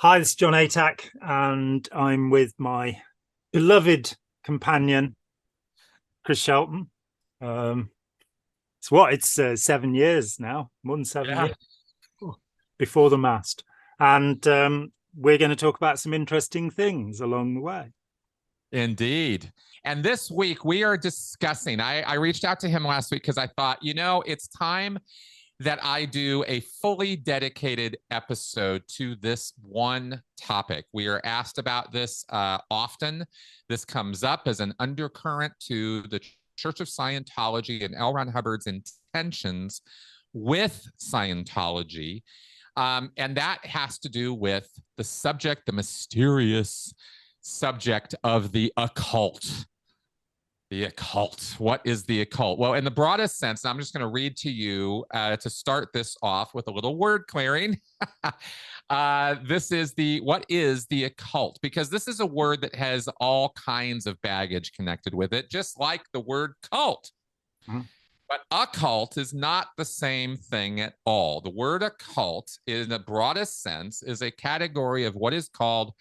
Hi, this is John Atack, and I'm with my beloved companion, Chris Shelton. It's 7 years now, more than 7 years before the mast. And we're going to talk about some interesting things along the way. Indeed. And this week we are discussing, I reached out to him last week because I thought, it's time that I do a fully dedicated episode to this one topic. We are asked about this often. This comes up as an undercurrent to the Church of Scientology and L. Ron Hubbard's intentions with Scientology. And that has to do with the subject, the mysterious subject of the occult. The occult. What is the occult? Well, in the broadest sense, I'm just going to read to you to start this off with a little word clearing. What is the occult? Because this is a word that has all kinds of baggage connected with it, just like the word cult. Mm-hmm. But occult is not the same thing at all. The word occult, in the broadest sense, is a category of what is called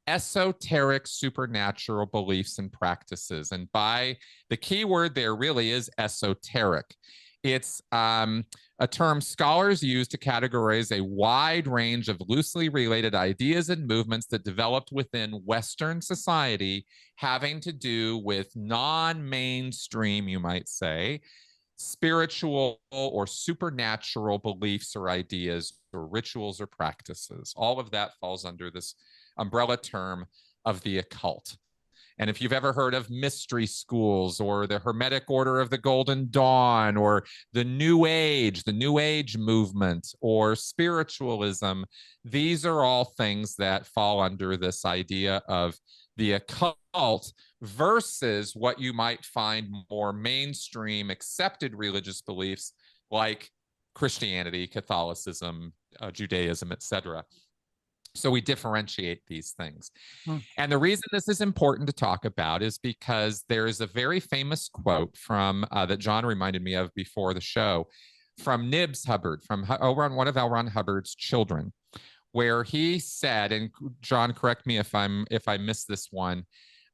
esoteric supernatural beliefs and practices. And by the key word there really is esoteric. It's a term scholars use to categorize a wide range of loosely related ideas and movements that developed within Western society having to do with non-mainstream, you might say, spiritual or supernatural beliefs or ideas or rituals or practices. All of that falls under this umbrella term of the occult. And if you've ever heard of mystery schools or the Hermetic Order of the Golden Dawn or the New Age movement or spiritualism, these are all things that fall under this idea of the occult versus what you might find more mainstream accepted religious beliefs like Christianity, Catholicism, Judaism, etc. So we differentiate these things. And the reason this is important to talk about is because there is a very famous quote from that John reminded me of before the show from Nibs Hubbard, from one of L. Ron Hubbard's children, where he said, and John, correct me if I miss this one,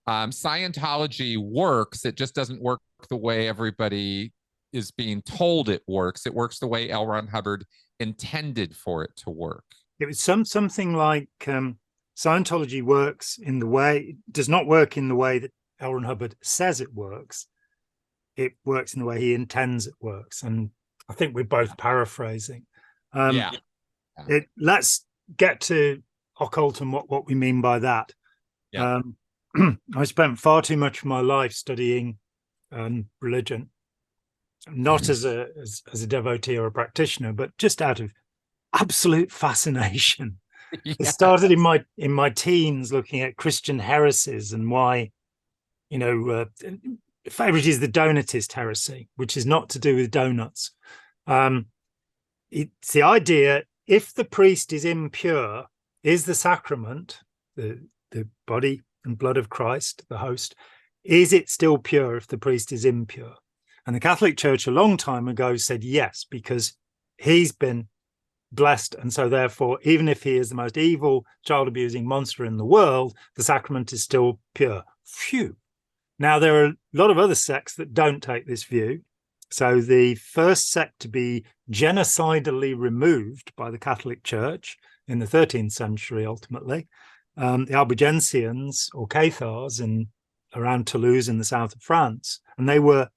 Scientology works, it just doesn't work the way everybody is being told it works. It works the way L. Ron Hubbard intended for it to work. It was something like Scientology does not work in the way that L. Ron Hubbard says it works. It works in the way he intends it works. And I think we're both paraphrasing. Let's get to occult and what we mean by that. Yeah. I spent far too much of my life studying religion, not as a devotee or a practitioner, but just out of absolute fascination. Yes. It started in my teens looking at Christian heresies and why, favorite is the Donatist heresy, which is not to do with donuts. It's the idea, if the priest is impure, is the sacrament, the body and blood of Christ, the host, is it still pure if the priest is impure? And the Catholic Church a long time ago said yes, because he's been blessed, and so therefore even if he is the most evil child abusing monster in the world, the sacrament is still pure. Phew. Now there are a lot of other sects that don't take this view. So the first sect to be genocidally removed by the Catholic Church in the 13th century, ultimately, the Albigensians or Cathars around Toulouse in the south of France, and it was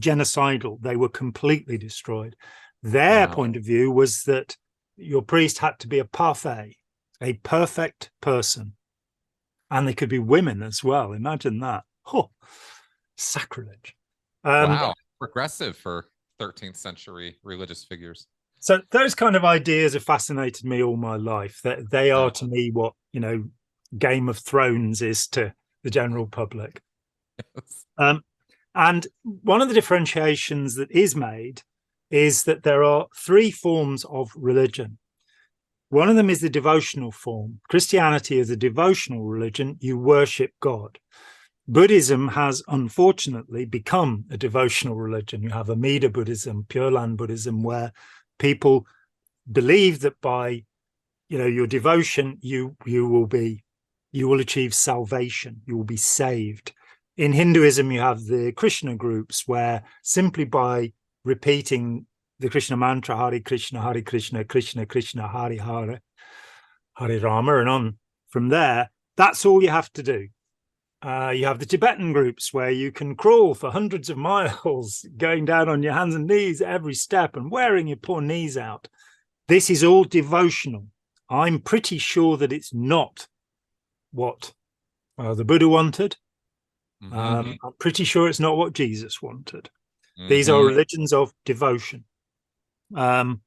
genocidal. They were completely destroyed. Their point of view was that your priest had to be a parfait, a perfect person. And they could be women as well. Imagine that. Oh, sacrilege. Wow, progressive for 13th century religious figures. So those kind of ideas have fascinated me all my life. That they are to me what, Game of Thrones is to the general public. Yes. And one of the differentiations that is made is that there are three forms of religion. One of them is the devotional form. Christianity is a devotional religion. You worship God. Buddhism has unfortunately become a devotional religion. You have Amida Buddhism, Pure Land Buddhism, where people believe that by your devotion, you will achieve salvation. You will be saved. In Hinduism, you have the Krishna groups, where simply by repeating the Krishna mantra, Hare Krishna, Krishna Krishna, Hare Hare, Hare Rama, and on from there, that's all you have to do. You have the Tibetan groups, where you can crawl for hundreds of miles, going down on your hands and knees at every step and wearing your poor knees out. This is all devotional. I'm pretty sure that it's not what the Buddha wanted. I'm pretty sure it's not what Jesus wanted. These are religions of devotion. Nichiren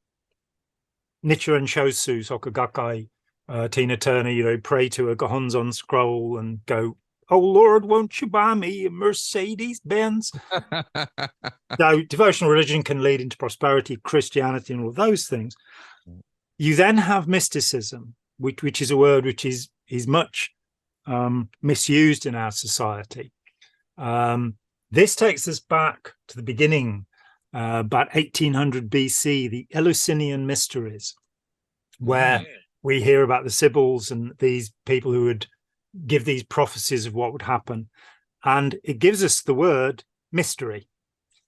Shosu, Soka Gakkai, Tina Turner, pray to a Gohonzon scroll and go, "Oh Lord, won't you buy me a Mercedes Benz?" So devotional religion can lead into prosperity, Christianity, and all those things. You then have mysticism, which is a word which is much misused in our society. This takes us back to the beginning, about 1800 BC, the Eleusinian mysteries, where we hear about the Sibyls and these people who would give these prophecies of what would happen. And it gives us the word mystery.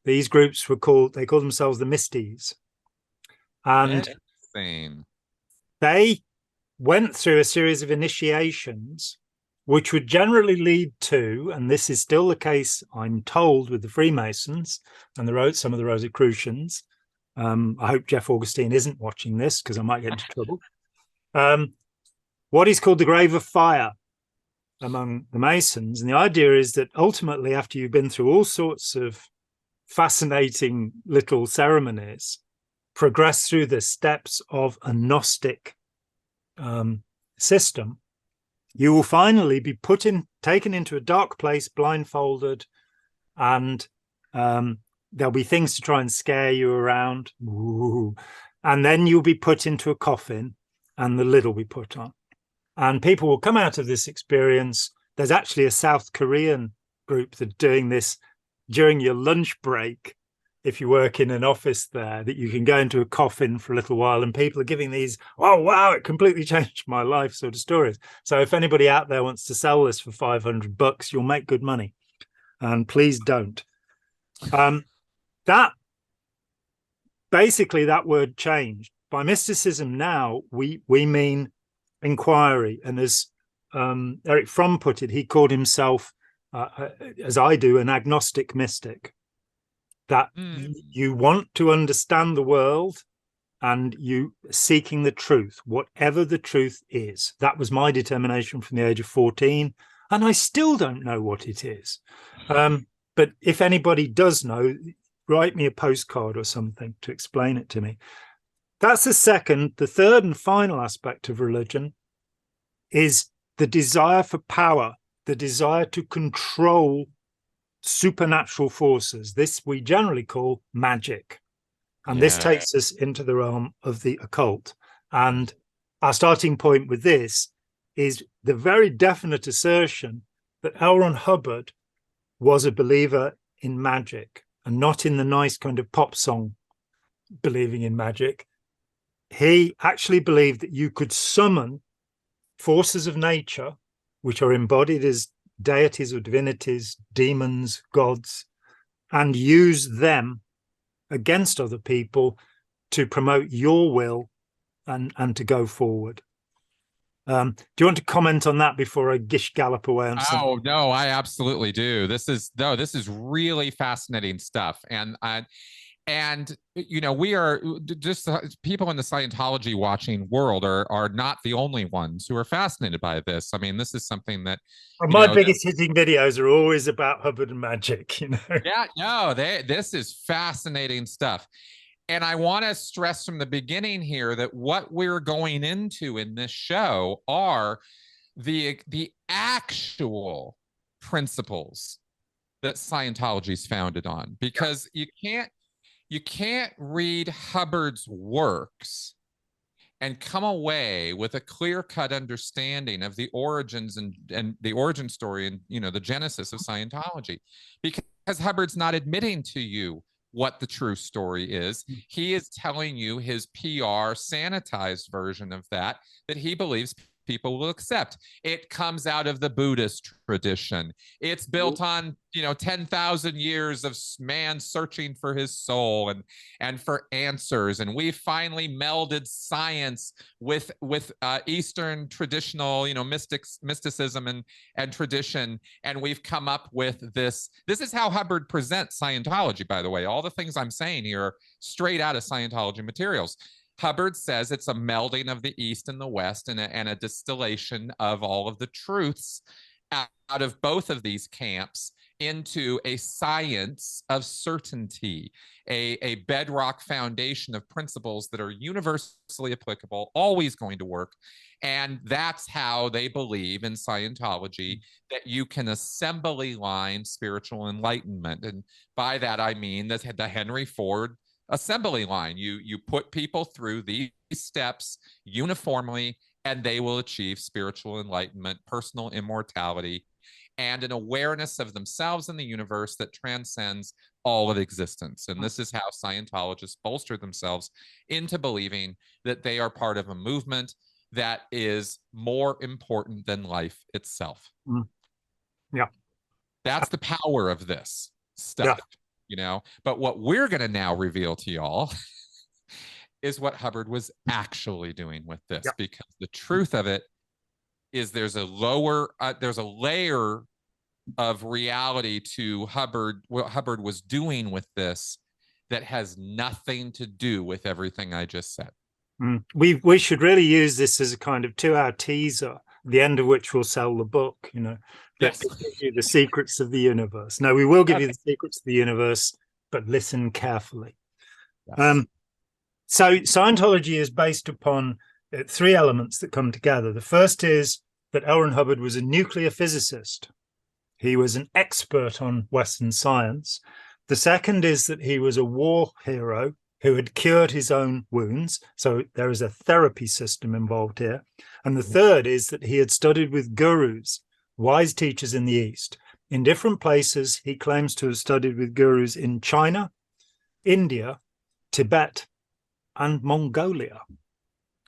These groups they call themselves the Mysties. And they went through a series of initiations which would generally lead to, and this is still the case, I'm told, with the Freemasons and some of the Rosicrucians. I hope Jeff Augustine isn't watching this, because I might get into trouble. What is called the Grave of Fire among the Masons. And the idea is that ultimately, after you've been through all sorts of fascinating little ceremonies, progress through the steps of a Gnostic system, you will finally be taken into a dark place, blindfolded, and there'll be things to try and scare you around. Ooh. And then you'll be put into a coffin and the lid will be put on. And people will come out of this experience. There's actually a South Korean group that are doing this during your lunch break. If you work in an office there, that you can go into a coffin for a little while, and people are giving these, "Oh, wow, it completely changed my life" sort of stories. So if anybody out there wants to sell this for $500, you'll make good money. And please don't. That word changed. By mysticism now, we mean inquiry. And as Eric Fromm put it, he called himself, as I do, an agnostic mystic. That you want to understand the world and you seeking the truth, whatever the truth is. That was my determination from the age of 14, and I still don't know what it is. But if anybody does know, write me a postcard or something to explain it to me. That's the second. The third and final aspect of religion is the desire for power, the desire to control supernatural forces. This we generally call magic. And this takes us into the realm of the occult. And our starting point with this is the very definite assertion that L. Ron Hubbard was a believer in magic, and not in the nice kind of pop song believing in magic. He actually believed that you could summon forces of nature, which are embodied as deities or divinities, demons, gods, and use them against other people to promote your will and to go forward. Do you want to comment on that before I gish gallop away on something? Oh no, I absolutely do. This is really fascinating stuff. And we are just people in the Scientology watching world are not the only ones who are fascinated by this. I mean, this is something that my biggest hitting videos are always about Hubbard and magic. Yeah, no, this is fascinating stuff. And I want to stress from the beginning here that what we're going into in this show are the actual principles that Scientology is founded on, because you can't read Hubbard's works and come away with a clear-cut understanding of the origins and the origin story and the genesis of Scientology, because Hubbard's not admitting to you what the true story is. He is telling you his PR sanitized version of that he believes people will accept. It comes out of the Buddhist tradition. It's built on, 10,000 years of man searching for his soul and for answers. And we finally melded science with Eastern traditional, mysticism and tradition. And we've come up with this. This is how Hubbard presents Scientology, by the way. All the things I'm saying here are straight out of Scientology materials. Hubbard says it's a melding of the East and the West and a distillation of all of the truths out of both of these camps into a science of certainty, a bedrock foundation of principles that are universally applicable, always going to work. And that's how they believe in Scientology, that you can assembly line spiritual enlightenment. And by that, I mean the Henry Ford assembly line. You put people through these steps uniformly, and they will achieve spiritual enlightenment, personal immortality, and an awareness of themselves and the universe that transcends all of existence. And this is how Scientologists bolster themselves into believing that they are part of a movement that is more important than life itself. Yeah. That's the power of this stuff. Yeah. But what we're going to now reveal to y'all is what Hubbard was actually doing with this, because the truth of it is there's a layer of reality to Hubbard, what Hubbard was doing with this, that has nothing to do with everything I just said. We should really use this as a kind of 2-hour teaser, the end of which will sell the book, that gives you the secrets of the universe. No, we will give you the secrets of the universe, but listen carefully. So Scientology is based upon 3 elements that come together. The first is that L. Ron Hubbard was a nuclear physicist. He was an expert on Western science. The second is that he was a war hero who had cured his own wounds. So there is a therapy system involved here. And the third is that he had studied with gurus, wise teachers in the East. In different places, he claims to have studied with gurus in China, India, Tibet, and Mongolia.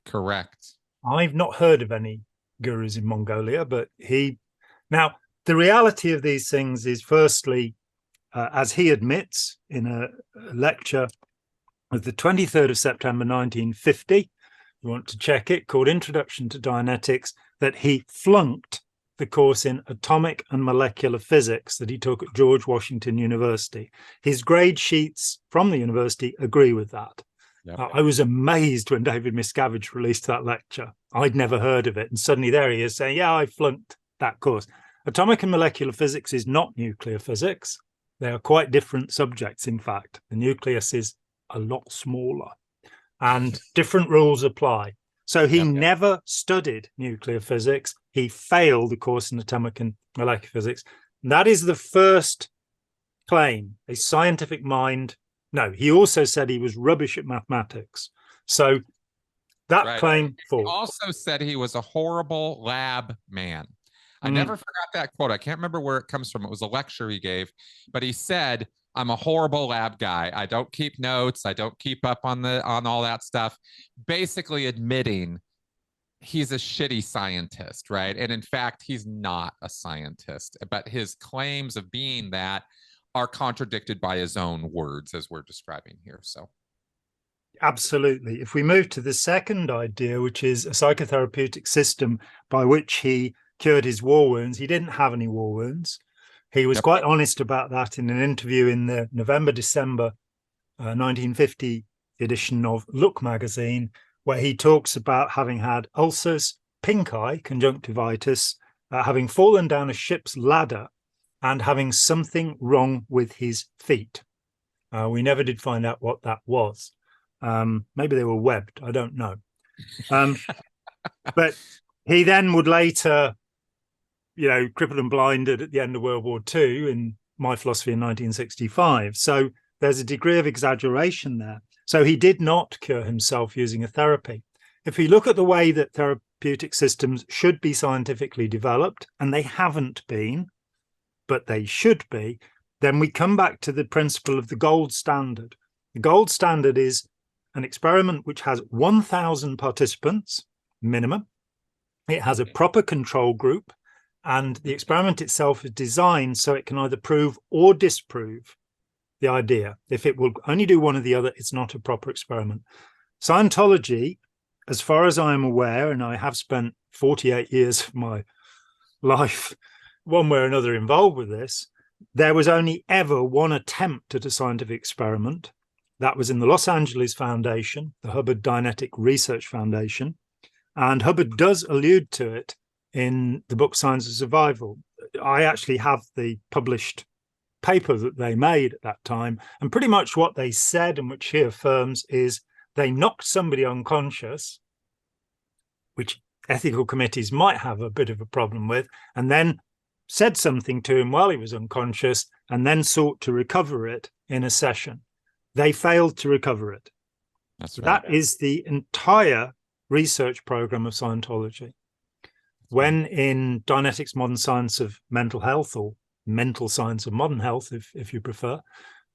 Correct. I've not heard of any gurus in Mongolia, but now the reality of these things is, firstly, as he admits in a lecture of the 23rd of September 1950, you want to check it, called Introduction to Dianetics, that he flunked the course in atomic and molecular physics that he took at George Washington University. His grade sheets from the university agree with that. I was amazed when David Miscavige released that lecture. I'd never heard of it. And suddenly there he is saying, I flunked that course. Atomic and molecular physics is not nuclear physics. They are quite different subjects, in fact. The nucleus is a lot smaller and different rules apply. So he never studied nuclear physics. He failed the course in atomic and molecular physics. And that is the first claim, a scientific mind. No, he also said he was rubbish at mathematics. So that claim falls. He also said he was a horrible lab man. I never forgot that quote. I can't remember where it comes from. It was a lecture he gave, but he said, I'm a horrible lab guy. I don't keep notes. I don't keep up on all that stuff. Basically admitting he's a shitty scientist, right? And in fact, he's not a scientist, but his claims of being that are contradicted by his own words, as we're describing here. So absolutely. If we move to the second idea, which is a psychotherapeutic system by which he cured his war wounds, he didn't have any war wounds. He was quite honest about that in an interview in the November-December 1950 edition of Look magazine, where he talks about having had ulcers, pink eye, conjunctivitis, having fallen down a ship's ladder, and having something wrong with his feet. We never did find out what that was. Maybe they were webbed. I don't know. But he then would later, crippled and blinded at the end of World War II in My Philosophy in 1965. So there's a degree of exaggeration there. So he did not cure himself using a therapy. If we look at the way that therapeutic systems should be scientifically developed, and they haven't been, but they should be, then we come back to the principle of the gold standard. The gold standard is an experiment which has 1,000 participants minimum. It has a proper control group, and the experiment itself is designed so it can either prove or disprove the idea. If it will only do one or the other, it's not a proper experiment. Scientology, as far as I am aware, and I have spent 48 years of my life one way or another involved with this, there was only ever one attempt at a scientific experiment. That was in the Los Angeles Foundation, the Hubbard Dianetic Research Foundation. And Hubbard does allude to it in the book Science of Survival. I actually have the published paper that they made at that time. And pretty much what they said, and which he affirms, is they knocked somebody unconscious, which ethical committees might have a bit of a problem with, and then said something to him while he was unconscious, and then sought to recover it in a session. They failed to recover it. That's right. That is the entire research program of Scientology. When in Dianetics, Modern Science of Mental Health, or Mental Science of Modern Health, if you prefer,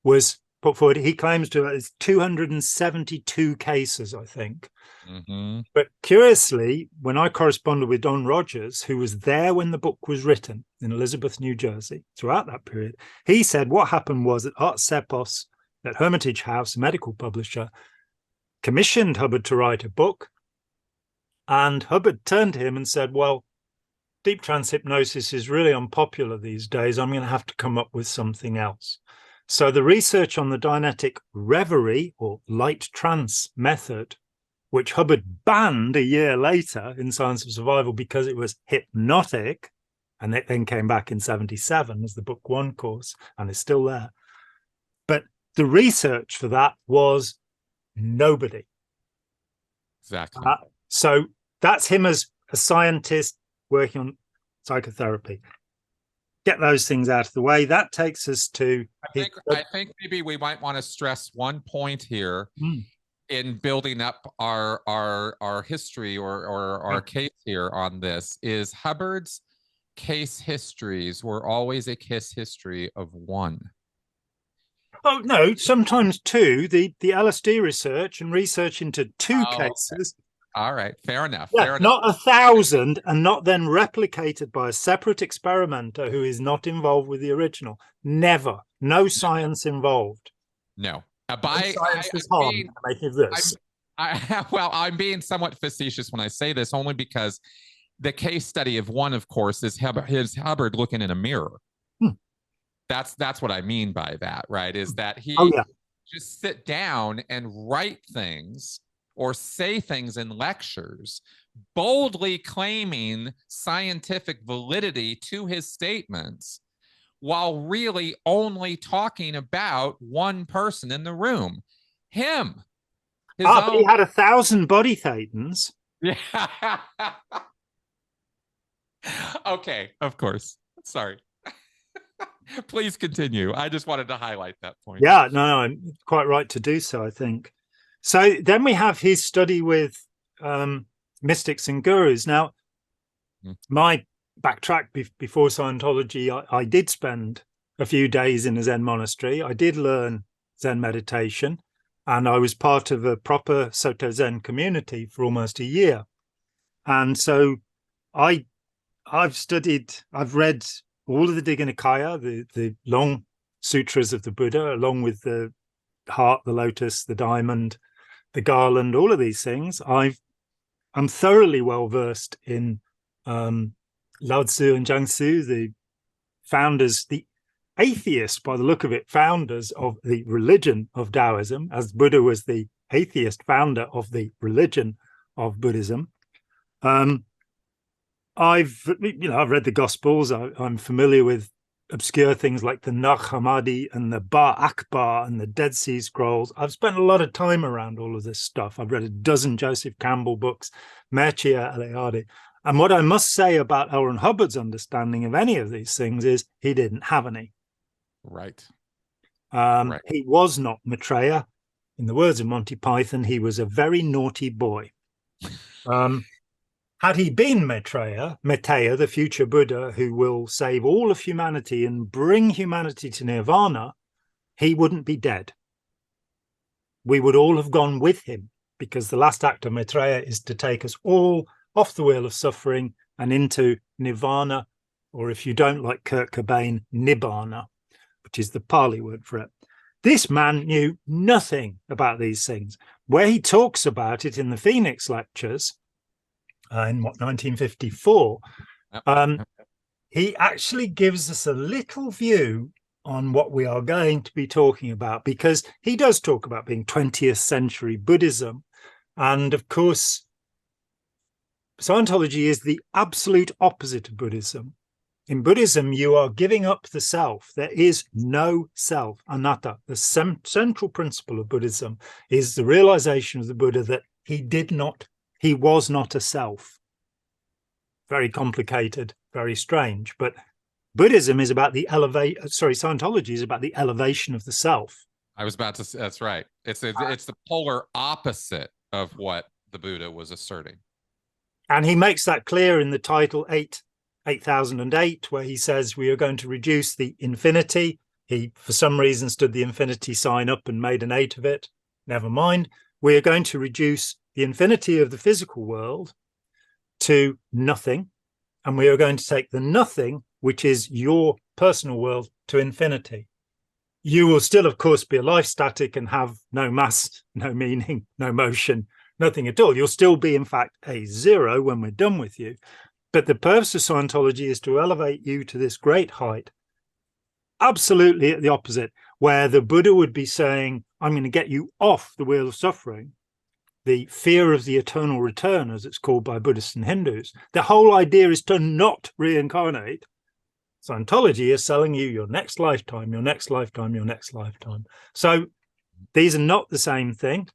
was put forward, he claims to have 272 cases, I think. Mm-hmm. But curiously, when I corresponded with Don Rogers, who was there when the book was written in Elizabeth, New Jersey, throughout that period, he said what happened was that Art Sepos, that Hermitage House, a medical publisher, commissioned Hubbard to write a book. And Hubbard turned to him and said, well, deep trance hypnosis is really unpopular these days. I'm going to have to come up with something else. So the research on the Dianetic reverie or light trance method, which Hubbard banned a year later in Science of Survival because it was hypnotic, and it then came back in 1977 as the Book 1 course and is still there. But the research for that was nobody. Exactly. So that's him as a scientist working on psychotherapy. Get those things out of the way. That takes us to... I think maybe we might want to stress one point here in building up our history or our case here on this is Hubbard's case histories were always a case history of one. Oh, no, sometimes two. The LSD research and research into two cases. Okay. All right, fair enough. Yeah, fair enough. Not 1,000, and not then replicated by a separate experimenter who is not involved with the original. Never. No science involved. No. Science is harm in making this. Well, I'm being somewhat facetious when I say this, only because the case study of one, of course, is Hubbard looking in a mirror. That's what I mean by that, right? Is that he just sit down and write things or say things in lectures, boldly claiming scientific validity to his statements, while really only talking about one person in the room, him. But he had 1,000 body thetans. Yeah. Okay, of course. Sorry. Please continue. I just wanted to highlight that point. Yeah, no, I'm quite right to do so, I think. So then we have his study with mystics and gurus. Now, my backtrack before Scientology, I did spend a few days in a Zen monastery. I did learn Zen meditation, and I was part of a proper Soto Zen community for almost a year. And so I've read all of the Digha Nikaya, the long sutras of the Buddha, along with the heart, the lotus, the diamond, the garland, all of these things. I'm thoroughly well versed in Lao Tzu and Jiangsu, the founders, the atheists, by the look of it, founders of the religion of Taoism, as Buddha was the atheist founder of the religion of Buddhism. I've read the Gospels. I'm familiar with obscure things like the Nag Hammadi and the Ba Akbar and the Dead Sea Scrolls. I've spent a lot of time around all of this stuff. I've read a dozen Joseph Campbell books, Mircea Eliade. And what I must say about L. Ron Hubbard's understanding of any of these things is he didn't have any. Right. He was not Maitreya. In the words of Monty Python, he was a very naughty boy. had he been Maitreya, the future Buddha who will save all of humanity and bring humanity to nirvana, he wouldn't be dead. We would all have gone with him, because the last act of Maitreya is to take us all off the wheel of suffering and into nirvana, or if you don't like Kurt Cobain, nibbana, which is the Pali word for it. This man knew nothing about these things. Where he talks about it in the Phoenix lectures, in 1954, he actually gives us a little view on what we are going to be talking about, because he does talk about being 20th century Buddhism. And of course, Scientology is the absolute opposite of Buddhism. In Buddhism, you are giving up the self. There is no self, anatta. The central principle of Buddhism is the realization of the Buddha that he was not a self. Very complicated, very strange. But Buddhism is about Scientology is about the elevation of the self. I was about to say, that's right. It's the polar opposite of what the Buddha was asserting. And he makes that clear in the title 8008, where he says we are going to reduce the infinity. He, for some reason, stood the infinity sign up and made an 8 of it. Never mind. We are going to reduce the infinity of the physical world to nothing. And we are going to take the nothing, which is your personal world, to infinity. You will still, of course, be a life static and have no mass, no meaning, no motion, nothing at all. You'll still be, in fact, a zero when we're done with you. But the purpose of Scientology is to elevate you to this great height, absolutely at the opposite, where the Buddha would be saying, I'm going to get you off the wheel of suffering, the fear of the eternal return, as it's called by Buddhists and Hindus. The whole idea is to not reincarnate. Scientology is selling you your next lifetime, your next lifetime, your next lifetime. So these are not the same thing.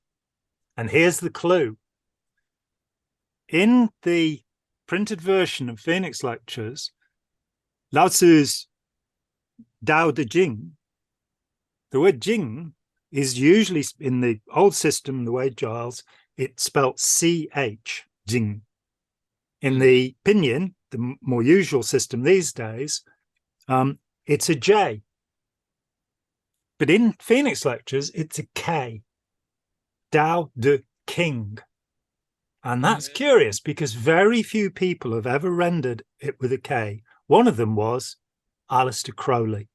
And here's the clue. In the printed version of Phoenix Lectures, Lao Tzu's Tao Te Ching, the word Jing is usually, in the old system, the way Giles, it's spelt CH, Jing. In the Pinyin, the more usual system these days, it's a J. But in Phoenix Lectures, it's a K. Tao Te King. And that's curious, because very few people have ever rendered it with a K. One of them was Aleister Crowley,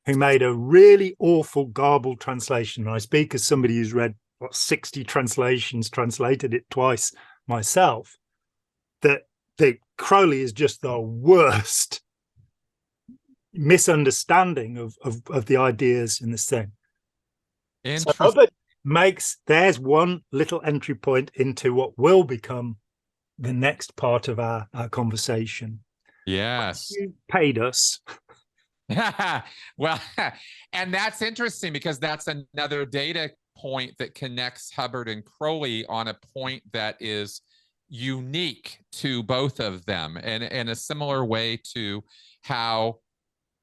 who made a really awful garbled translation. I speak as somebody who's read 60 translations, translated it twice myself, that Crowley is just the worst misunderstanding of the ideas in this thing. So Hubbard there's one little entry point into what will become the next part of our conversation. Yes. You paid us. Well, and that's interesting, because that's another data point that connects Hubbard and Crowley on a point that is unique to both of them, and in a similar way to how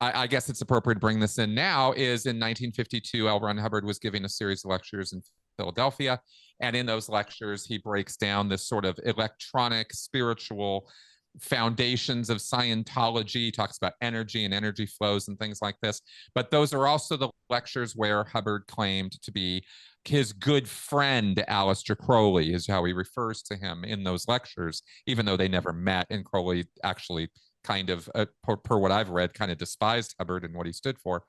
I guess it's appropriate to bring this in now is in 1952, L. Ron Hubbard was giving a series of lectures in Philadelphia. And in those lectures, he breaks down this sort of electronic, spiritual foundations of Scientology. He talks about energy and energy flows and things like this. But those are also the lectures where Hubbard claimed to be his good friend, Aleister Crowley, is how he refers to him in those lectures, even though they never met. And Crowley actually kind of, per what I've read, kind of despised Hubbard and what he stood for.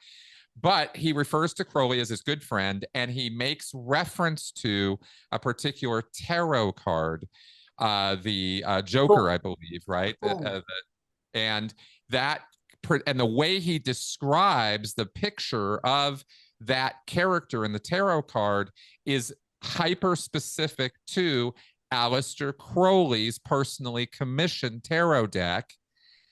But he refers to Crowley as his good friend, and he makes reference to a particular tarot card, the Joker, I believe, right? And the way he describes the picture of that character in the tarot card is hyper specific to Aleister Crowley's personally commissioned tarot deck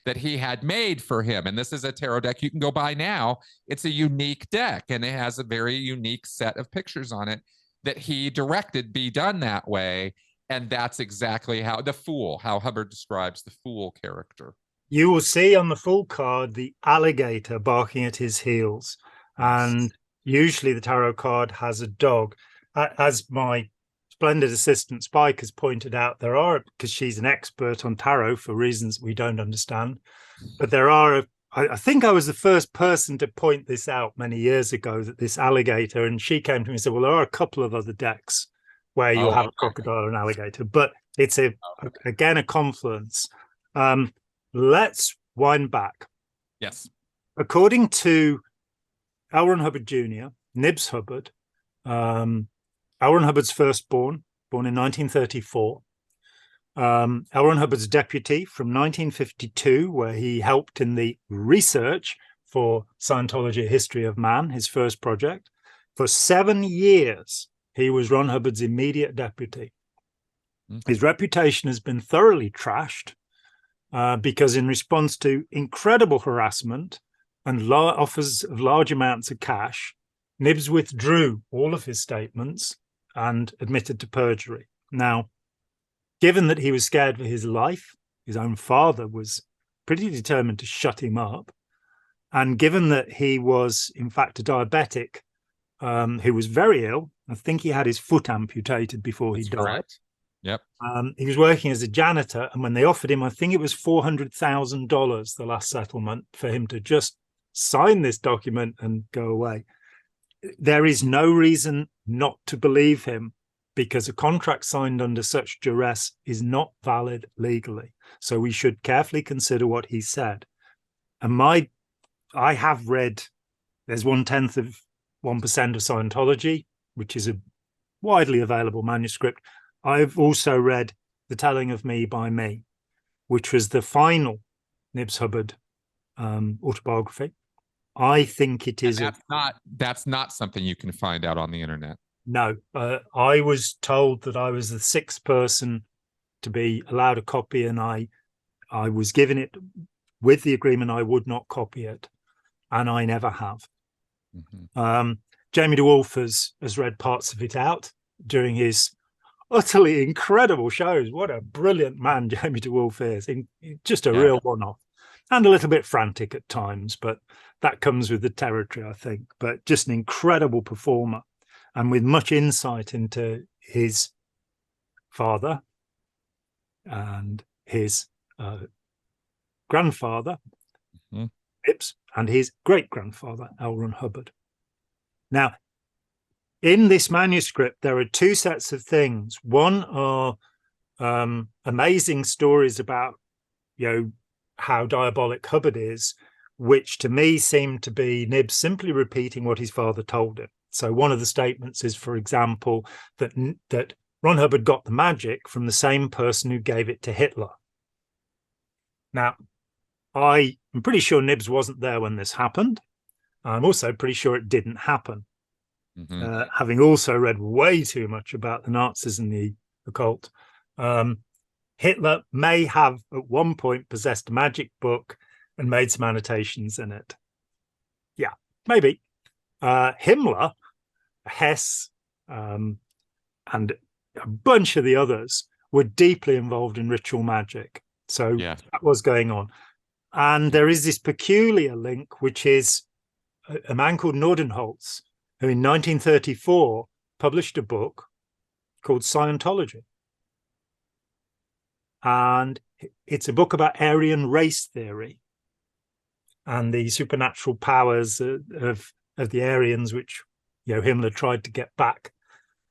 that he had made for him. And this is a tarot deck you can go buy now. It's a unique deck, and it has a very unique set of pictures on it that he directed be done that way. And that's exactly how Hubbard describes the Fool character. You will see on the Fool card the alligator barking at his heels. And usually the tarot card has a dog. As my splendid assistant Spike has pointed out, there are, because she's an expert on tarot for reasons we don't understand, but there are, I think I was the first person to point this out many years ago, that this alligator, and she came to me and said, well, there are a couple of other decks where you have a crocodile and alligator, but it's again a confluence. Let's wind back. Yes. According to L. Ron Hubbard Jr., Nibs Hubbard, L. Ron Hubbard's firstborn, born in 1934. L. Ron Hubbard's deputy from 1952, where he helped in the research for Scientology, A History of Man, his first project. For 7 years, he was Ron Hubbard's immediate deputy. His reputation has been thoroughly trashed because in response to incredible harassment and offers of large amounts of cash, Nibs withdrew all of his statements and admitted to perjury. Now, given that he was scared for his life, his own father was pretty determined to shut him up, and given that he was, in fact, a diabetic who was very ill, I think he had his foot amputated before he died. Correct. Yep. He was working as a janitor, and when they offered him, I think it was $400,000, the last settlement, for him to just sign this document and go away. There is no reason not to believe him, because a contract signed under such duress is not valid legally. So we should carefully consider what he said. And I have read, there's 1/10 of 1% of Scientology, which is a widely available manuscript. I've also read The Telling of Me by Me, which was the final Nibs Hubbard autobiography. I think it is. That's not something you can find out on the internet. No, I was told that I was the 6th person to be allowed a copy, and I was given it with the agreement I would not copy it, and I never have. Jamie DeWolf has read parts of it out during his utterly incredible shows. What a brilliant man Jamie DeWolf is. Just a real one-off, and a little bit frantic at times, but that comes with the territory, I think. But just an incredible performer, and with much insight into his father and his grandfather, Pips, and his great-grandfather, L. Ron Hubbard. Now, in this manuscript, there are 2 sets of things. One are amazing stories about, how diabolic Hubbard is, which to me seem to be Nibs simply repeating what his father told him. So one of the statements is, for example, that Ron Hubbard got the magic from the same person who gave it to Hitler. Now, I'm pretty sure Nibs wasn't there when this happened. I'm also pretty sure it didn't happen. Having also read way too much about the Nazis and the occult. Hitler may have at one point possessed a magic book and made some annotations in it. Yeah, maybe. Himmler, Hess, and a bunch of the others were deeply involved in ritual magic. So that was going on. And there is this peculiar link, which is a man called Nordenholtz, who in 1934 published a book called Scientology. And it's a book about Aryan race theory and the supernatural powers of the Aryans, which Himmler tried to get back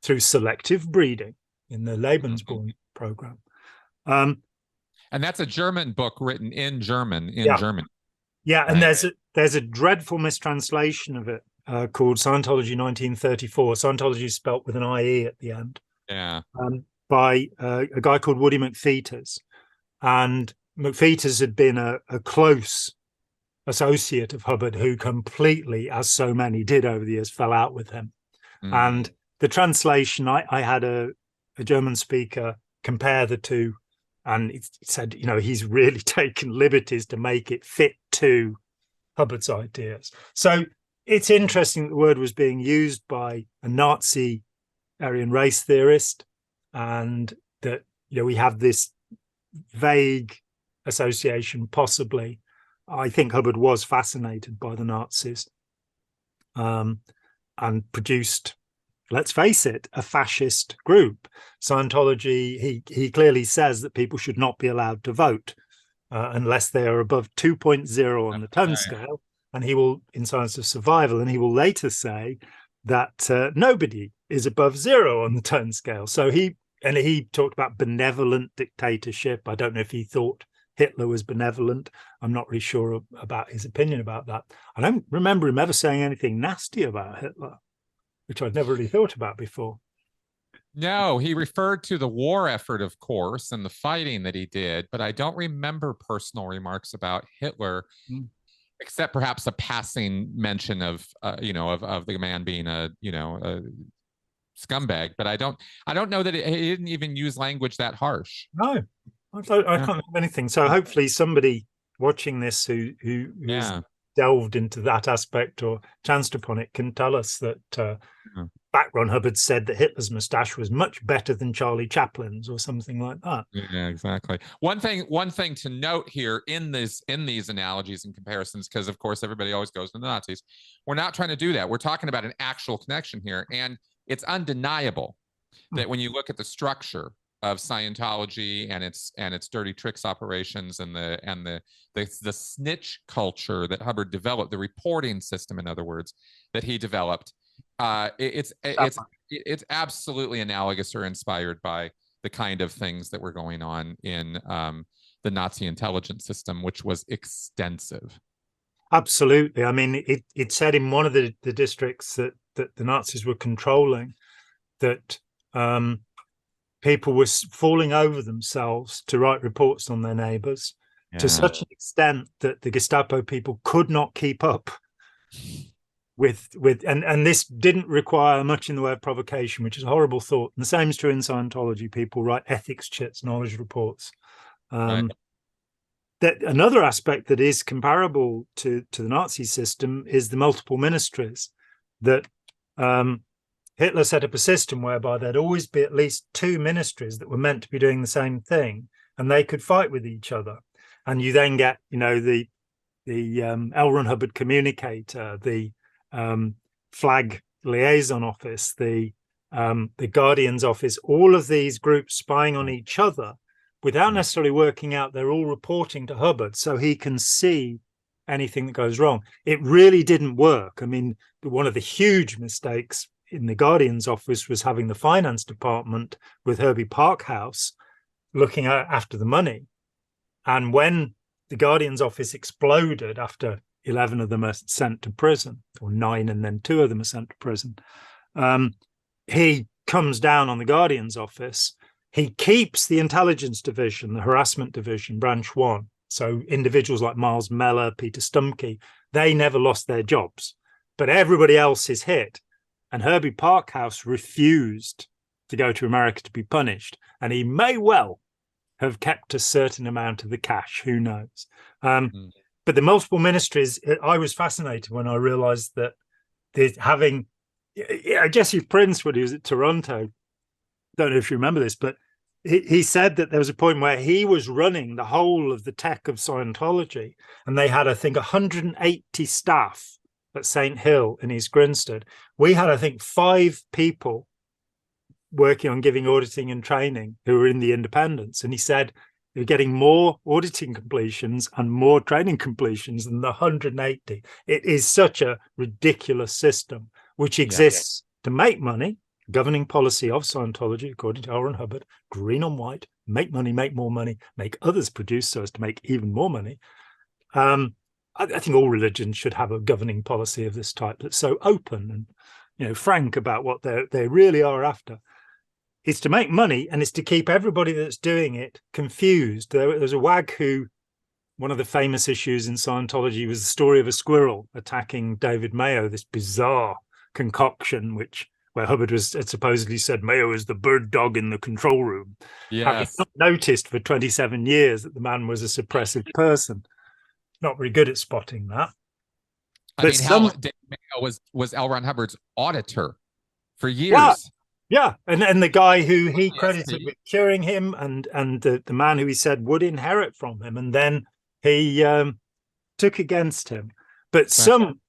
through selective breeding in the Lebensborn program. And that's a German book written in German, Germany. Yeah, right? And there's a dreadful mistranslation of it called Scientology 1934. Scientology is spelt with an IE at the end. Yeah. By a guy called Woody McFeeters. And McFeeters had been a close associate of Hubbard, who completely, as so many did over the years, fell out with him. And the translation, I had a German speaker compare the two, and it said, he's really taken liberties to make it fit to Hubbard's ideas. So it's interesting that the word was being used by a Nazi Aryan race theorist, and that we have this vague association. Possibly, I think Hubbard was fascinated by the Nazis, and produced let's face it, a fascist group. Scientology, he clearly says that people should not be allowed to vote unless they are above 2.0 on the tone scale. And he will, in Science of Survival, and he will later say that nobody is above 0 on the tone scale. So he talked about benevolent dictatorship. I don't know if he thought Hitler was benevolent. I'm not really sure about his opinion about that. I don't remember him ever saying anything nasty about Hitler, which I'd never really thought about before. No, he referred to the war effort, of course, and the fighting that he did, but I don't remember personal remarks about Hitler, except perhaps a passing mention of the man being a scumbag. But I don't know that he didn't even use language that harsh. No, I can't think of anything. So hopefully somebody watching this who's delved into that aspect or chanced upon it can tell us that Ron Hubbard said that Hitler's mustache was much better than Charlie Chaplin's or something like that. Yeah, exactly. One thing to note here in these analogies and comparisons, because of course everybody always goes to the Nazis. We're not trying to do that. We're talking about an actual connection here, and it's undeniable that when you look at the structure of Scientology and its dirty tricks operations and the snitch culture that Hubbard developed, the reporting system, in other words, that he developed, it's absolutely analogous or inspired by the kind of things that were going on in the Nazi intelligence system, which was extensive. Absolutely. I mean, it said in one of the districts that the Nazis were controlling that people were falling over themselves to write reports on their neighbors to such an extent that the Gestapo people could not keep up with and this didn't require much in the way of provocation, which is a horrible thought. And the same is true in Scientology. People write ethics chits, knowledge reports. That another aspect that is comparable to the Nazi system is the multiple ministries. That Hitler set up a system whereby there'd always be at least 2 ministries that were meant to be doing the same thing, and they could fight with each other. And you then get, the L. Ron Hubbard communicator, the flag liaison office, the Guardian's office, all of these groups spying on each other without necessarily working out. They're all reporting to Hubbard so he can see anything that goes wrong. It really didn't work. I mean, one of the huge mistakes in the Guardian's office was having the finance department with Herbie Parkhouse looking after the money. And when the Guardian's office exploded after 11 of them are sent to prison, or 9, and then 2 of them are sent to prison, he comes down on the Guardian's office. He keeps the intelligence division, the harassment division, branch 1. So individuals like Miles Meller, Peter Stumkey, they never lost their jobs, but everybody else is hit. And Herbie Parkhouse refused to go to America to be punished. And he may well have kept a certain amount of the cash, who knows? But the multiple ministries, I was fascinated when I realized that having Jesse Prince, when he was at Toronto, don't know if you remember this, but he said that there was a point where he was running the whole of the tech of Scientology, and they had, I think, 180 staff at St. Hill in East Grinstead. We had, I think, 5 people working on giving auditing and training who were in the independents. And he said they're getting more auditing completions and more training completions than the 180. It is such a ridiculous system, which exists to make money. Governing policy of Scientology, according to L. Ron Hubbard, green on white, make money, make more money, make others produce so as to make even more money. I think all religions should have a governing policy of this type that's so open and frank about what they really are after. It's to make money, and it's to keep everybody that's doing it confused. There's a wag who, one of the famous issues in Scientology was the story of a squirrel attacking David Mayo, this bizarre concoction where Hubbard had supposedly said Mayo is the bird dog in the control room. Yes. Having not noticed for 27 years that the man was a suppressive person. Not very good at spotting that. I mean, David Mayo was L. Ron Hubbard's auditor for years. Yeah. And the guy who he credited with curing him and the man who he said would inherit from him. And then he took against him. But some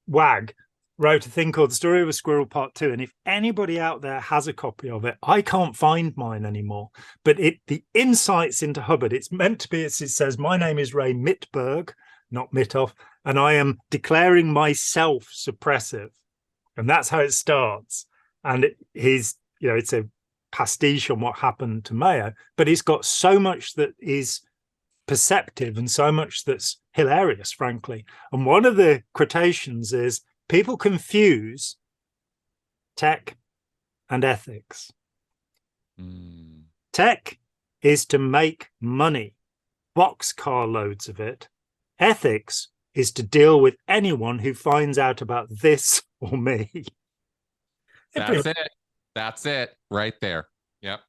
wag wrote a thing called The Story of a Squirrel Part 2. And if anybody out there has a copy of it, I can't find mine anymore. But the insights into Hubbard, it's meant to be, it says, my name is Ray Mitberg, not Mithoff, and I am declaring myself suppressive. And that's how it starts. And it's a pastiche on what happened to Mayo, but it's got so much that is perceptive and so much that's hilarious, frankly. And one of the quotations is, people confuse tech and ethics. Tech is to make money, boxcar loads of it. Ethics is to deal with anyone who finds out about this or me. That's it right there. Yep.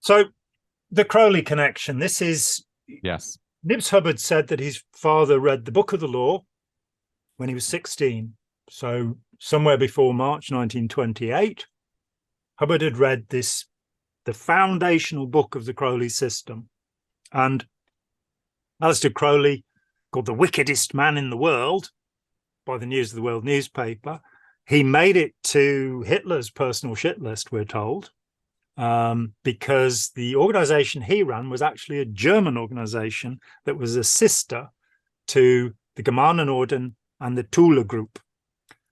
So the Crowley connection, this is... Yes. Nibs Hubbard said that his father read the Book of the Law when he was 16. So somewhere before March 1928, Hubbard had read the foundational book of the Crowley system. And Aleister Crowley, called the wickedest man in the world by the News of the World newspaper, he made it to Hitler's personal shit list, we're told, because the organization he ran was actually a German organization that was a sister to the Germanenorden and the Thule Group.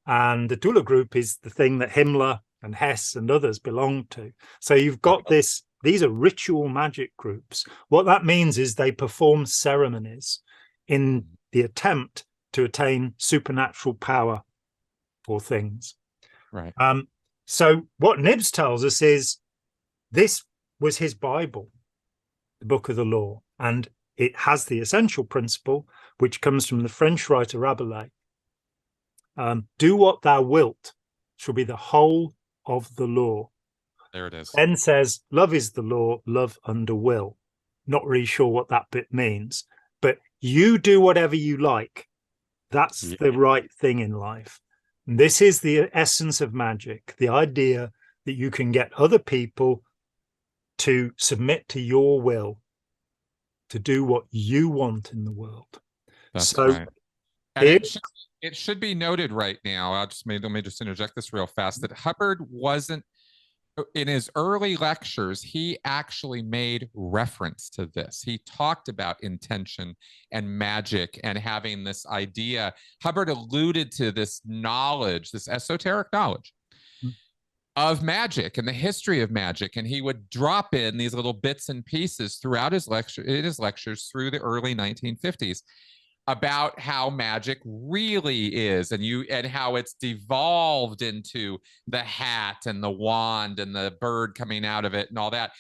And the Thule Group is the thing that Himmler and Hess and others belong to. So you've got these are ritual magic groups. What that means is they perform ceremonies in the attempt to attain supernatural power for things. Right. So what Nibs tells us is this was his Bible, the Book of the Law, and it has the essential principle, which comes from the French writer Rabelais. Do what thou wilt shall be the whole of the law. There it is. Then says, love is the law, love under will. Not really sure what that bit means, but you do whatever you like. That's the right thing in life. And this is the essence of magic, the idea that you can get other people to submit to your will, to do what you want in the world. That's right. And it should be noted right now, let me just interject this real fast, that Hubbard wasn't, in his early lectures, he actually made reference to this. He talked about intention and magic and having this idea. Hubbard alluded to this knowledge, this esoteric knowledge of magic and the history of magic, and he would drop in these little bits and pieces throughout his lectures through the early 1950s about how magic really is, and how it's devolved into the hat and the wand and the bird coming out of it and all that.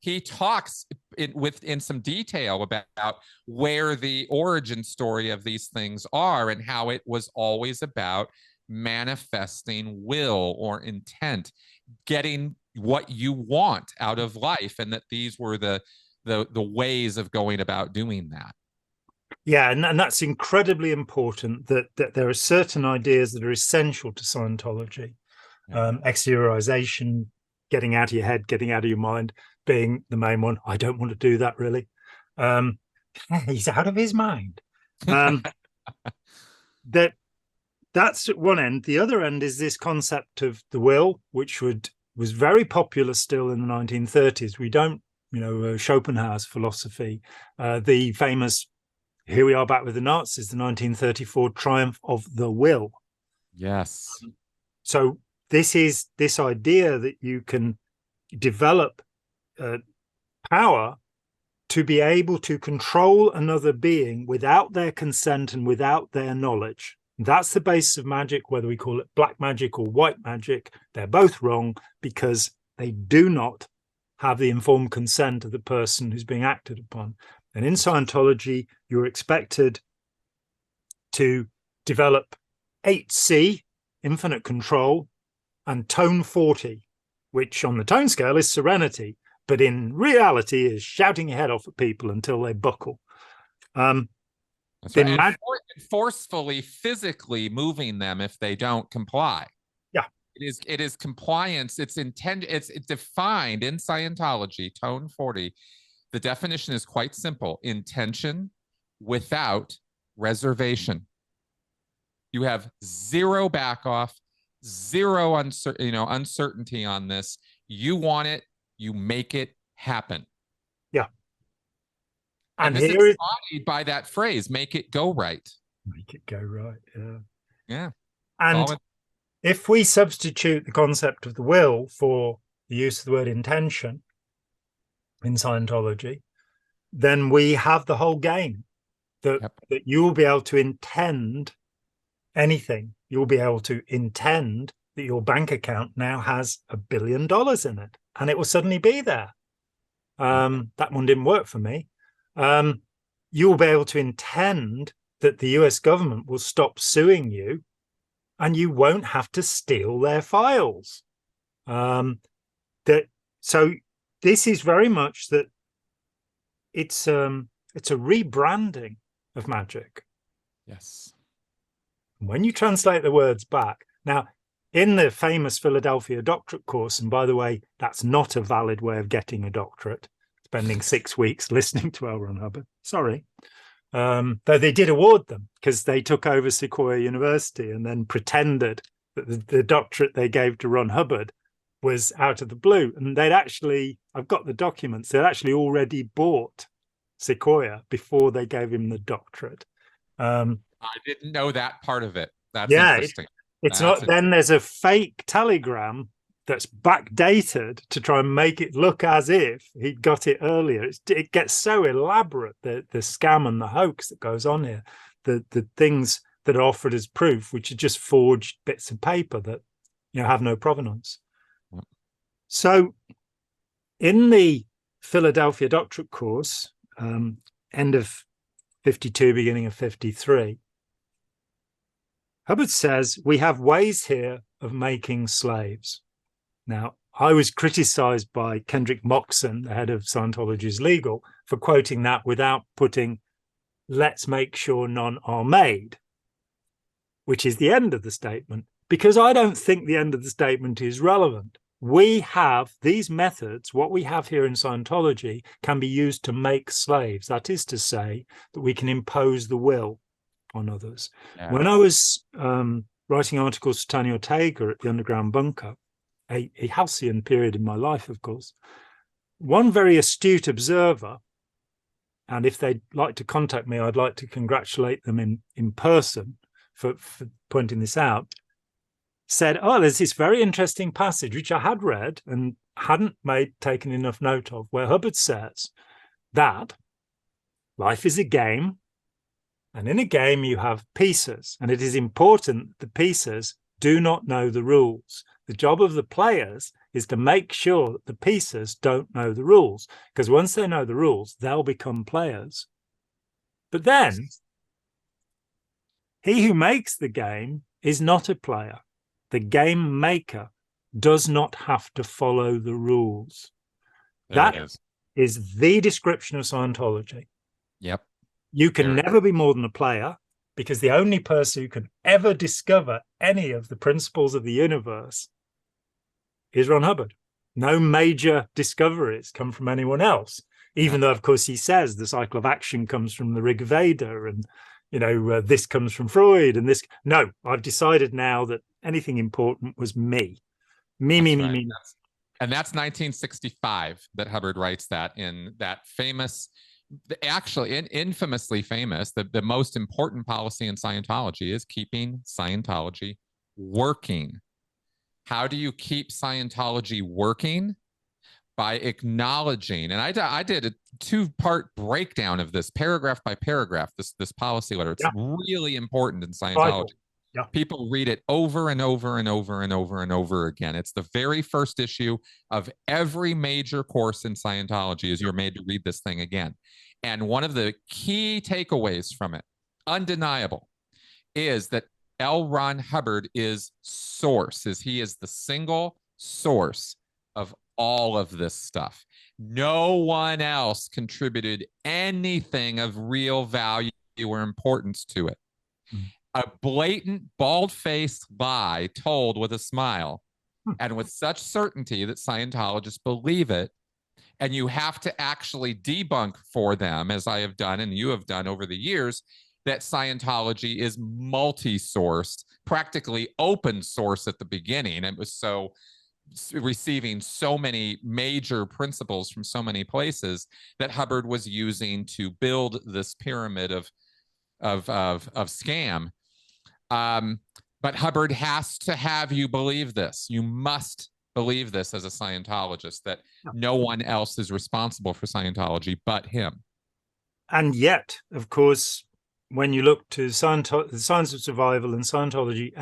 He talks in some detail about where the origin story of these things are and how it was always about manifesting will or intent, getting what you want out of life, and that these were the ways of going about doing that. Yeah, and that's incredibly important, that there are certain ideas that are essential to Scientology. Exteriorization, getting out of your head, getting out of your mind, being the main one. I don't want to do that, really. He's out of his mind. That's at one end. The other end is this concept of the will, which was very popular still in the 1930s. We don't, Schopenhauer's philosophy, the famous, here we are back with the Nazis, the 1934 triumph of the will. Yes. So this is this idea that you can develop power to be able to control another being without their consent and without their knowledge. That's the basis of magic, whether we call it black magic or white magic. They're both wrong because they do not have the informed consent of the person who's being acted upon. And in Scientology, you're expected to develop 8C, infinite control, and tone 40, which on the tone scale is serenity, but in reality is shouting your head off at people until they buckle. That's right. And forcefully, physically moving them if they don't comply. Yeah. It is compliance. It's intended. It's defined in Scientology, tone 40. The definition is quite simple: intention without reservation. You have zero back off, zero uncertainty on this. You want it, you make it happen. Yeah. And this is embodied by that phrase, make it go right. Make it go right. Yeah. Yeah. And if we substitute the concept of the will for the use of the word intention in Scientology, then we have the whole game that you will be able to intend anything. You'll be able to intend that your bank account now has $1 billion in it, and it will suddenly be there. That one didn't work for me. You'll be able to intend that the US government will stop suing you, and you won't have to steal their files. So this is very much that it's a rebranding of magic. Yes. When you translate the words back, now in the famous Philadelphia doctorate course, and by the way, that's not a valid way of getting a doctorate, spending 6 weeks listening to Ron Hubbard. Sorry. Though they did award them because they took over Sequoia University and then pretended that the doctorate they gave to Ron Hubbard was out of the blue. And they'd actually, I've got the documents, they'd actually already bought Sequoia before they gave him the doctorate. I didn't know that part of it. That's interesting. It's not. Then there's a fake telegram that's backdated to try and make it look as if he got it earlier. It gets so elaborate, the scam and the hoax that goes on here, the things that are offered as proof, which are just forged bits of paper that have no provenance. So in the Philadelphia doctorate course, end of 52, beginning of 53, Hubbard says, we have ways here of making slaves. Now, I was criticized by Kendrick Moxon, the head of Scientology's legal, for quoting that without putting, let's make sure none are made, which is the end of the statement, because I don't think the end of the statement is relevant. We have these methods, what we have here in Scientology can be used to make slaves. That is to say that we can impose the will on others. Yeah. When I was writing articles for Tony Ortega at the Underground Bunker, a halcyon period in my life, of course, one very astute observer, and if they'd like to contact me, I'd like to congratulate them in person for pointing this out, said, there's this very interesting passage, which I had read and hadn't taken enough note of, where Hubbard says that life is a game, and in a game you have pieces, and it is important the pieces do not know the rules. The job of the players is to make sure that the pieces don't know the rules, because once they know the rules, they'll become players. But then, he who makes the game is not a player. The game maker does not have to follow the rules. That is the description of Scientology. Yep. You can never be more than a player, because the only person who can ever discover any of the principles of the universe is Ron Hubbard. No major discoveries come from anyone else, even though, of course, he says the cycle of action comes from the Rig Veda and, this comes from Freud and this. No, I've decided now that anything important was me. Me. And that's 1965 that Hubbard writes that in that famous, actually infamously famous, the most important policy in Scientology is keeping Scientology working. How do you keep Scientology working? By acknowledging, and I did a 2-part breakdown of this paragraph by paragraph, this policy letter. It's really important in Scientology. Yeah. People read it over and over and over and over and over again. It's the very first issue of every major course in Scientology is you're made to read this thing again. And one of the key takeaways from it, undeniable, is that L. Ron Hubbard is source, he is the single source of all of this stuff. No one else contributed anything of real value or importance to it. A blatant, bald-faced lie told with a smile and with such certainty that Scientologists believe it. And you have to actually debunk for them, as I have done and you have done over the years, that Scientology is multi-sourced, practically open source at the beginning. It was so receiving so many major principles from so many places that Hubbard was using to build this pyramid of scam. But Hubbard has to have you believe this. You must believe this as a Scientologist, that no one else is responsible for Scientology but him. And yet, of course, when you look to the Science of Survival and Scientology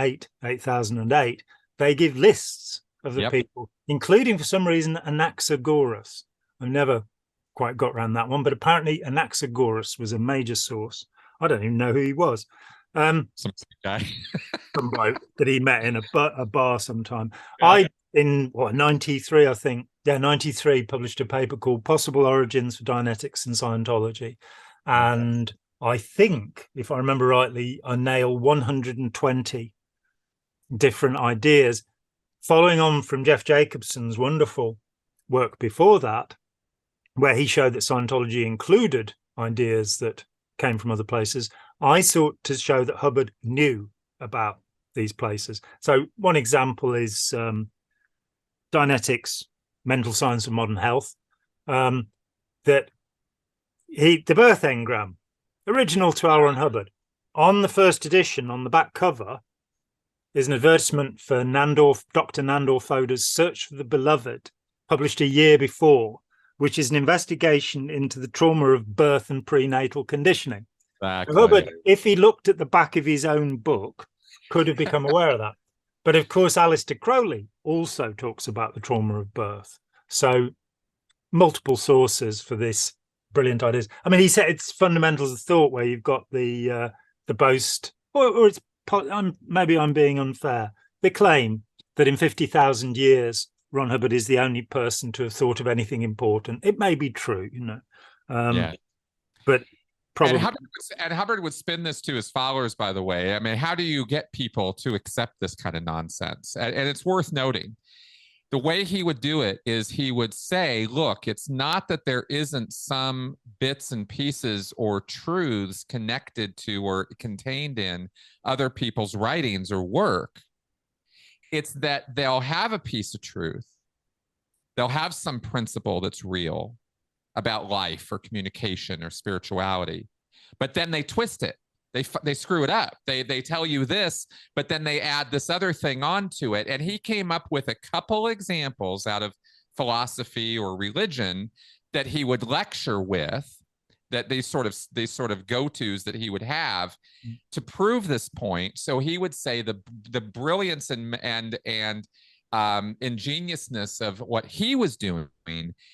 8008, they give lists of the people, including, for some reason, Anaxagoras. I've never quite got around that one, but apparently Anaxagoras was a major source. I don't even know who he was. Some guy. Some bloke that he met in a bar sometime. Yeah. In 93, I think, 93, published a paper called Possible Origins for Dianetics and Scientology. And I think, if I remember rightly, I nailed 120 different ideas, following on from Jeff Jacobson's wonderful work before that, where he showed that Scientology included ideas that came from other places. I sought to show that Hubbard knew about these places. So one example is Dianetics, Mental Science of Modern Health, that the birth engram, original to L. Ron Hubbard, on the first edition, on the back cover, is an advertisement for Dr. Nandor Foder's Search for the Beloved, published a year before, which is an investigation into the trauma of birth and prenatal conditioning. Exactly. Hubbard, if he looked at the back of his own book, could have become aware of that. But of course, Aleister Crowley also talks about the trauma of birth. So multiple sources for this brilliant ideas. I mean, he said it's fundamentals of thought, where you've got the boast, or it's maybe I'm being unfair, the claim that in 50,000 years, Ron Hubbard is the only person to have thought of anything important. It may be true, but probably. And Hubbard would spin this to his followers, by the way. I mean, how do you get people to accept this kind of nonsense? And it's worth noting, the way he would do it is he would say, look, it's not that there isn't some bits and pieces or truths connected to or contained in other people's writings or work. It's that they'll have a piece of truth. They'll have some principle that's real about life or communication or spirituality, but then they twist it. They screw it up. They tell you this, but then they add this other thing onto it. And he came up with a couple examples out of philosophy or religion that he would lecture with, that these sort of go-tos that he would have to prove this point. So he would say the brilliance and ingeniousness of what he was doing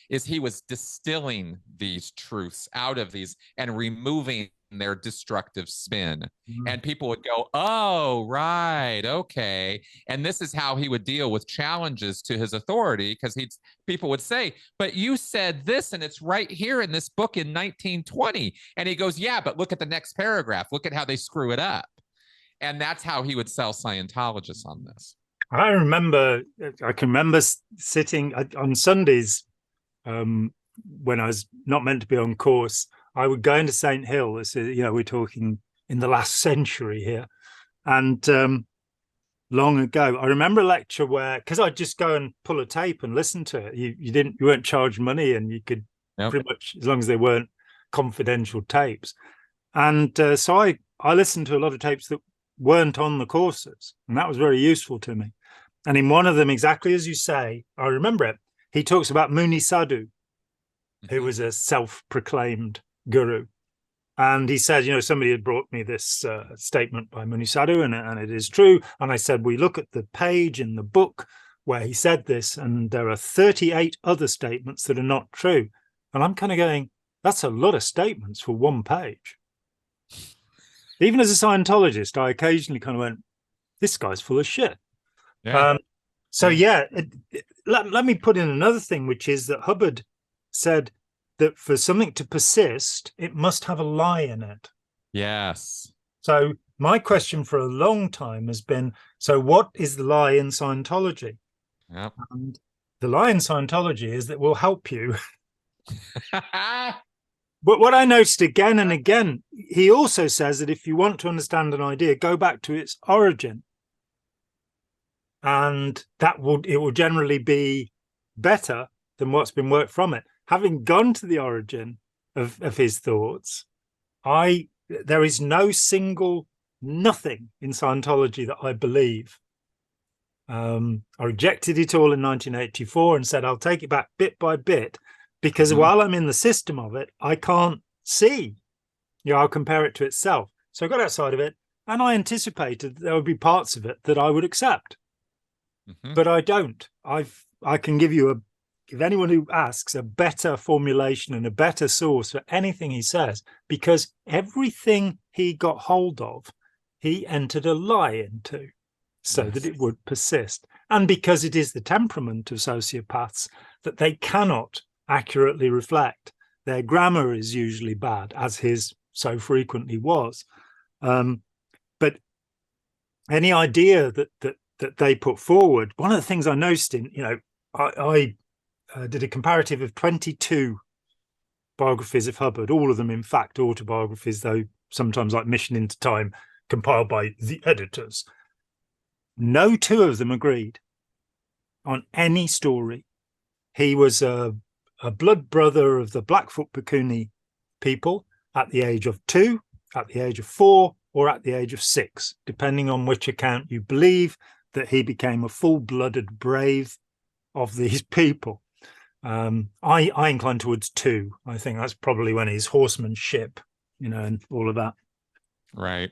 is he was distilling these truths out of these and removing their destructive spin. And people would go, oh, right, okay. And this is how he would deal with challenges to his authority, because people would say, but you said this and it's right here in this book in 1920. And he goes, yeah, but look at the next paragraph. Look at how they screw it up. And that's how he would sell Scientologists on this. I can remember sitting on Sundays when I was not meant to be on course. I would go into St. Hill. We're talking in the last century here. And long ago, I remember a lecture where, because I'd just go and pull a tape and listen to it. You weren't charged money, and you could pretty much, as long as they weren't confidential tapes. And so I listened to a lot of tapes that weren't on the courses, and that was very useful to me. And in one of them, exactly as you say, I remember it, he talks about Muni Sadhu, who was a self-proclaimed guru. And he said, somebody had brought me this statement by Muni Sadhu, and it is true. And I said, we look at the page in the book where he said this, and there are 38 other statements that are not true. And I'm kind of going, that's a lot of statements for one page. Even as a Scientologist, I occasionally kind of went, this guy's full of shit. Yeah. Let me put in another thing, which is that Hubbard said that for something to persist, it must have a lie in it. Yes. So my question for a long time has been, so what is the lie in Scientology? Yep. And the lie in Scientology is that we'll help you. But what I noticed again and again, he also says that if you want to understand an idea, go back to its origin. and it will generally be better than what's been worked from it. Having gone to the origin of his thoughts, there is nothing in Scientology that I believe. I rejected it all in 1984 and said I'll take it back bit by bit, because while I'm in the system of it, I can't see. I'll compare it to itself. So I got outside of it, and I anticipated that there would be parts of it that I would accept, but I don't. I can give you if anyone who asks, a better formulation and a better source for anything he says, because everything he got hold of, he entered a lie into so that it would persist. And because it is the temperament of sociopaths that they cannot accurately reflect. Their grammar is usually bad, as his so frequently was. But any idea that they put forward, one of the things I noticed I did a comparative of 22 biographies of Hubbard, all of them, in fact, autobiographies, though sometimes like Mission into Time, compiled by the editors. No two of them agreed on any story. He was a blood brother of the Blackfoot Pekuni people at the age of 2, at the age of 4, or at the age of 6, depending on which account you believe, that he became a full-blooded brave of these people. I incline towards 2. I think that's probably when his horsemanship, and all of that. Right.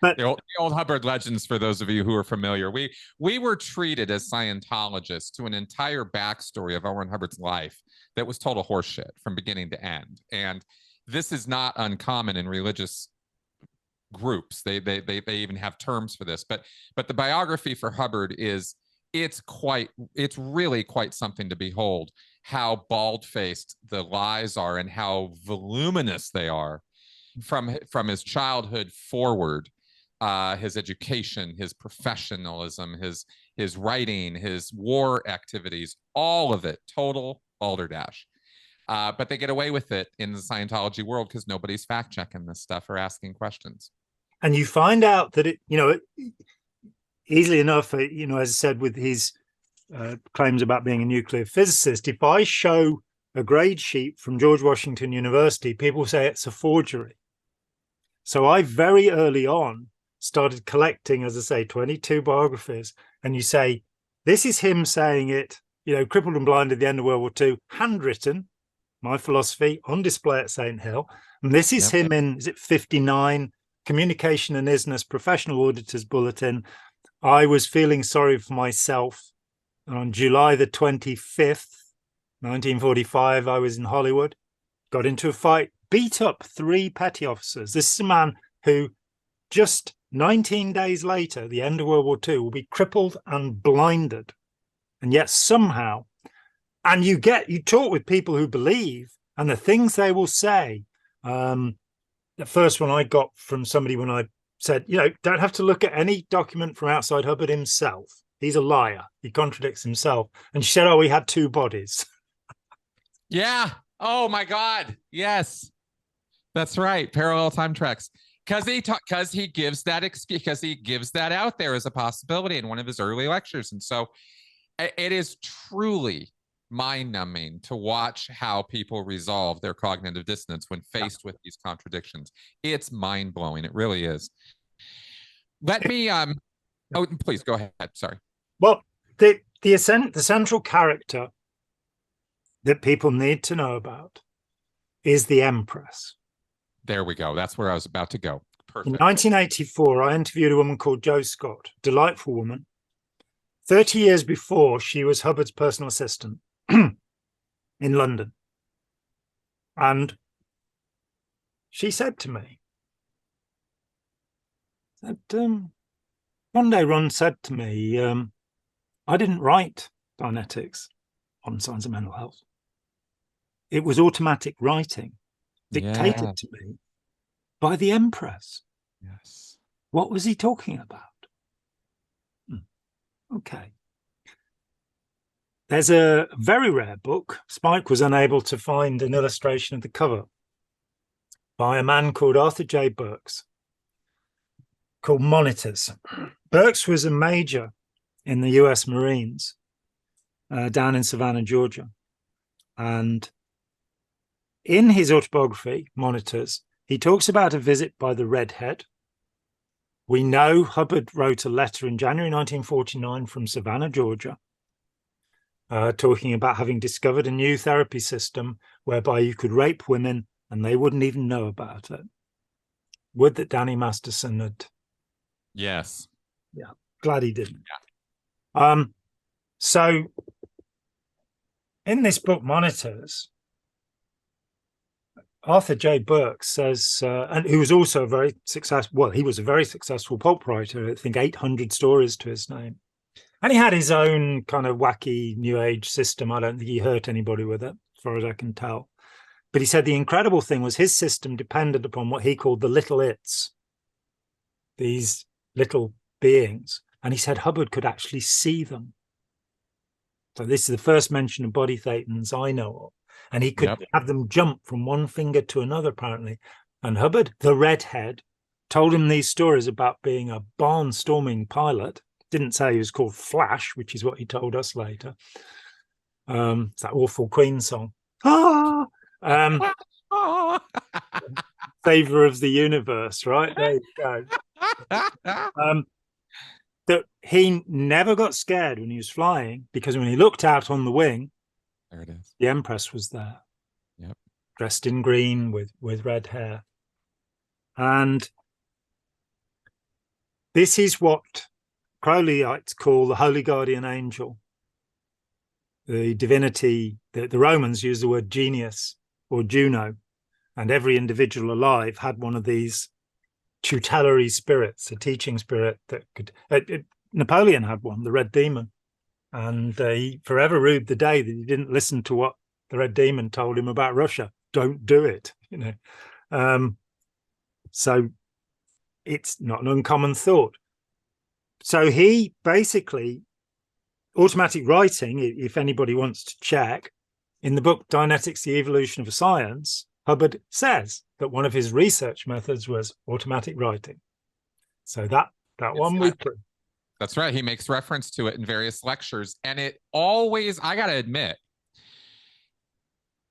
But the old Hubbard legends, for those of you who are familiar, we were treated as Scientologists to an entire backstory of Ron Hubbard's life that was total horseshit from beginning to end. And this is not uncommon in religious groups. They even have terms for this. But the biography for Hubbard it's really quite something to behold, how bald-faced the lies are and how voluminous they are from his childhood forward. His education, his professionalism, his writing, his war activities, all of it, total balderdash. But they get away with it in the Scientology world because nobody's fact-checking this stuff or asking questions. And you find out that easily enough, as I said, with his claims about being a nuclear physicist, if I show a grade sheet from George Washington University, people say it's a forgery. So I very early on started collecting, as I say, 22 biographies, and you say, this is him saying it, crippled and blind at the end of World War II, handwritten, my philosophy, on display at St. Hill. And this is him in, 59, Communication and Isness Professional Auditors Bulletin. I was feeling sorry for myself. And on July the 25th, 1945, I was in Hollywood, got into a fight, beat up 3 petty officers. This is a man who just 19 days later, the end of World War II, will be crippled and blinded. And yet somehow, and you talk with people who believe, and the things they will say. The first one I got from somebody when I said, don't have to look at any document from outside Hubbard himself. He's a liar. He contradicts himself. And she said, oh, he had 2 bodies. Yeah. Oh my God. Yes. That's right. Parallel time tracks. Because he gives that excuse, because he gives that out there as a possibility in one of his early lectures. And so it is truly mind-numbing to watch how people resolve their cognitive dissonance when faced with these contradictions. It's mind-blowing. It really is. Let me oh, please go ahead. Sorry. Well, the central character that people need to know about is the Empress. There we go. That's where I was about to go. Perfect. In 1984, I interviewed a woman called Jo Scott, delightful woman. 30 years before, she was Hubbard's personal assistant in London. And she said to me that one day Ron said to me, I didn't write Dianetics on Signs of Mental Health. It was automatic writing dictated to me by the Empress. Yes. What was he talking about? Okay. There's a very rare book. Spike was unable to find an illustration of the cover by a man called Arthur J. Burks, called Monitors. Burks was a major in the US Marines down in Savannah, Georgia. And in his autobiography, Monitors, he talks about a visit by the Redhead. We know Hubbard wrote a letter in January 1949 from Savannah, Georgia, talking about having discovered a new therapy system whereby you could rape women and they wouldn't even know about it. Would that Danny Masterson had. Yes. Yeah, glad he didn't. Yeah. So in this book, Monitors, Arthur J. Burke says, and who was also a very successful, well, he was a very successful pulp writer, I think 800 stories to his name. And he had his own kind of wacky new age system. I don't think he hurt anybody with it, as far as I can tell. But he said the incredible thing was his system depended upon what he called the little its, these little beings. And he said Hubbard could actually see them. So this is the first mention of body thetans I know of. And he could have them jump from one finger to another, apparently. And Hubbard, the Redhead, told him these stories about being a barnstorming pilot. Didn't say he was called Flash, which is what he told us later. It's that awful Queen song. Favor of the universe, right? There you go. That he never got scared when he was flying, because when he looked out on the wing, there it is. The Empress was there. Yep. Dressed in green with red hair. And this is what Crowleyites call the Holy Guardian Angel. The divinity, the Romans used the word genius or Juno, and every individual alive had one of these tutelary spirits, a teaching spirit that could. Napoleon had one, the Red Demon, and he forever rued the day that he didn't listen to what the Red Demon told him about Russia. Don't do it, you know. So it's not an uncommon thought. So he basically, automatic writing, if anybody wants to check, in the book Dianetics, The Evolution of a Science, Hubbard says that one of his research methods was automatic writing. So that one we prove. That's right. He makes reference to it in various lectures. And it always, I got to admit,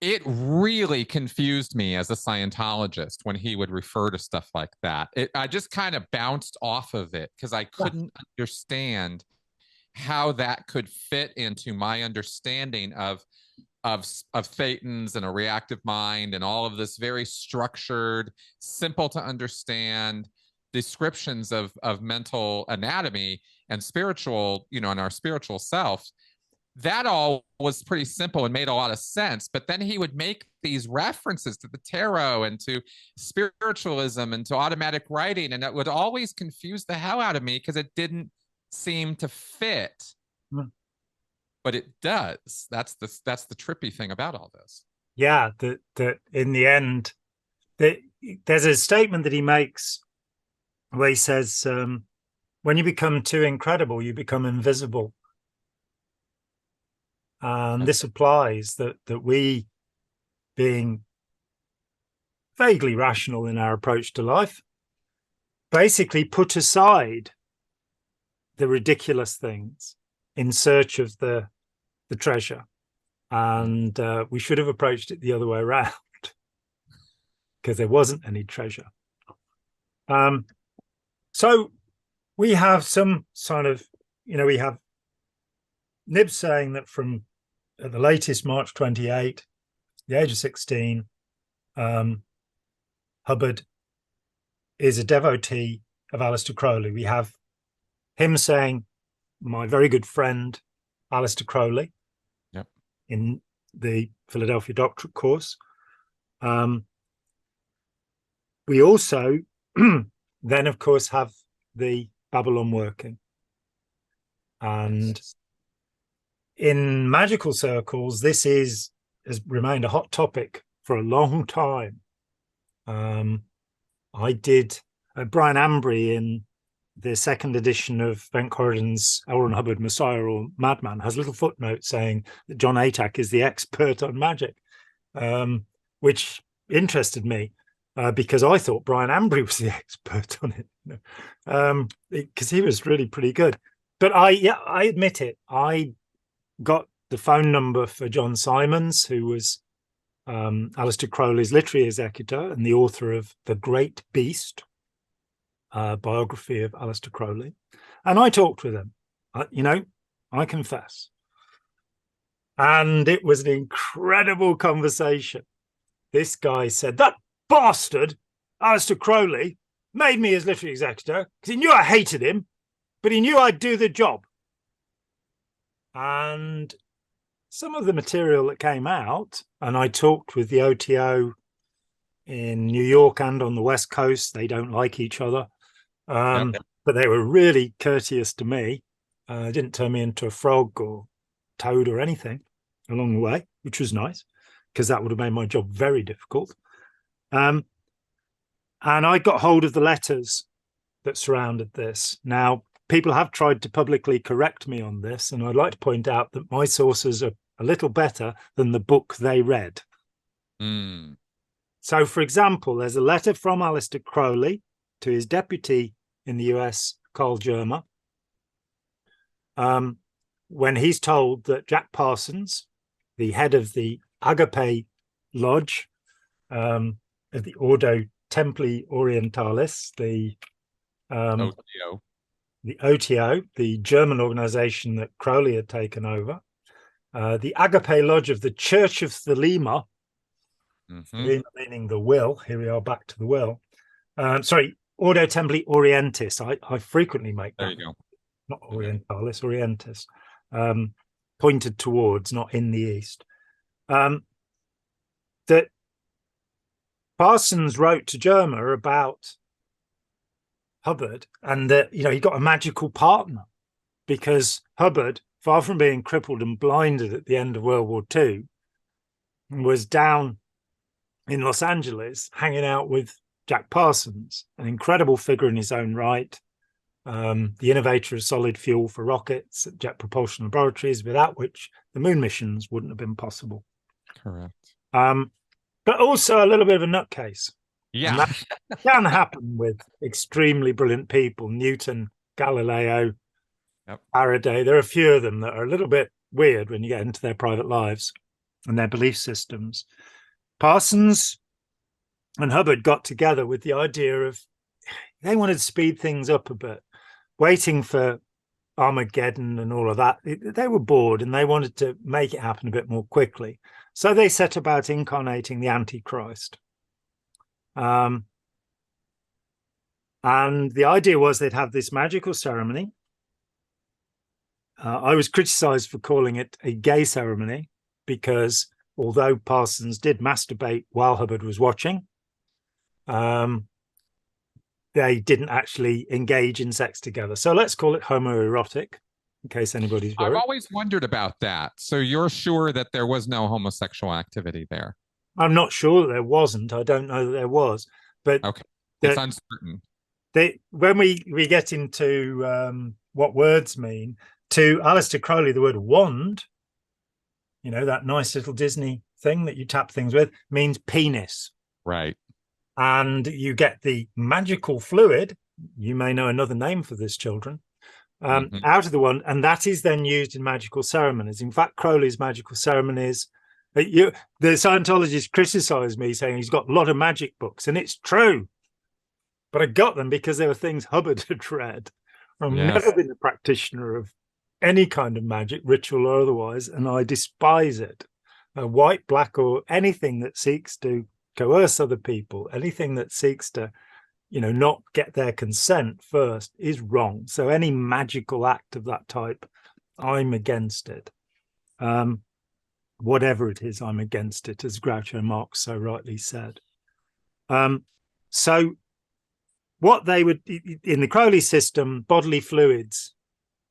it really confused me as a Scientologist when he would refer to stuff like that. I just kind of bounced off of it because I couldn't understand how that could fit into my understanding of thetans and a reactive mind and all of this very structured, simple to understand descriptions of mental anatomy and spiritual, you know, and our spiritual self. That all was pretty simple and made a lot of sense. But then he would make these references to the tarot and to spiritualism and to automatic writing, and it would always confuse the hell out of me because it didn't seem to fit. But it does. That's the trippy thing about all this. Yeah, that in the end, there's a statement that he makes where he says, when you become too incredible, you become invisible. And this applies that we, being vaguely rational in our approach to life, basically put aside the ridiculous things in search of the treasure. And we should have approached it the other way around because there wasn't any treasure. So we have some sort of, you know, we have Nib saying that from at the latest March 28, the age of 16, Hubbard is a devotee of Aleister Crowley. We have him saying, my very good friend, Aleister Crowley, in the Philadelphia Doctorate course. We also then, of course, have the Babylon working. And in magical circles, this has remained a hot topic for a long time. I did Brian Ambry in the second edition of Bent Corridan's L. Ron Hubbard, Messiah or Madman, has a little footnote saying that John Atack is the expert on magic, which interested me because I thought Brian Ambry was the expert on it, because he was really pretty good. But I admit it. I got the phone number for John Simons, who was Aleister Crowley's literary executor and the author of The Great Beast, biography of Aleister Crowley. And I talked with him, I confess. And it was an incredible conversation. This guy said, that bastard, Aleister Crowley, made me his literary executor because he knew I hated him, but he knew I'd do the job. And some of the material that came out, and I talked with the OTO in New York and on the West Coast. They don't like each other, but they were really courteous to me. Didn't turn me into a frog or toad or anything along the way, which was nice, because that would have made my job very difficult. And I got hold of the letters that surrounded this. Now, people have tried to publicly correct me on this, and I'd like to point out that my sources are a little better than the book they read. So, for example, there's a letter from Aleister Crowley to his deputy in the US, Carl Germer, when he's told that Jack Parsons, the head of the Agape Lodge, of the Ordo Templi Orientalis, the OTO, the German organization that Crowley had taken over, the Agape Lodge of the Church of Thelema, meaning the will. Here we are back to the will. Ordo Templi Orientis. I frequently make that. There you go. Not Orientalis, Orientis. Pointed towards, not in the east. That Parsons wrote to Germer about Hubbard, and that he got a magical partner, because Hubbard, far from being crippled and blinded at the end of World War II, was down in Los Angeles hanging out with Jack Parsons, an incredible figure in his own right, the innovator of solid fuel for rockets at Jet Propulsion Laboratories, without which the moon missions wouldn't have been possible. Correct. But also a little bit of a nutcase. Yeah. And that can happen with extremely brilliant people. Newton, Galileo, Faraday. There are a few of them that are a little bit weird when you get into their private lives and their belief systems. Parsons and Hubbard got together with the idea of, they wanted to speed things up a bit, waiting for Armageddon and all of that. They were bored and they wanted to make it happen a bit more quickly. So they set about incarnating the Antichrist. And the idea was they'd have this magical ceremony. I was criticized for calling it a gay ceremony, because although Parsons did masturbate while Hubbard was watching, they didn't actually engage in sex together. So let's call it homoerotic, in case anybody's worried. I've always wondered about that. So you're sure that there was no homosexual activity there? I'm not sure that there wasn't. I don't know that there was. But okay, it's uncertain. When we get into what words mean, to Aleister Crowley, the word wand, that nice little Disney thing that you tap things with, means penis. Right. And you get the magical fluid, you may know another name for this, children, out of the wand, and that is then used in magical ceremonies. In fact, Crowley's magical ceremonies, the Scientologists criticize me, saying he's got a lot of magic books, and it's true. But I got them because there were things Hubbard had read. I've never been a practitioner of any kind of magic, ritual or otherwise, and I despise it. White, black, or anything that seeks to coerce other people, anything that seeks to, not get their consent first, is wrong. So any magical act of that type, I'm against it. Whatever it is, I'm against it, as Groucho Marx so rightly said. So what they would, in the Crowley system, bodily fluids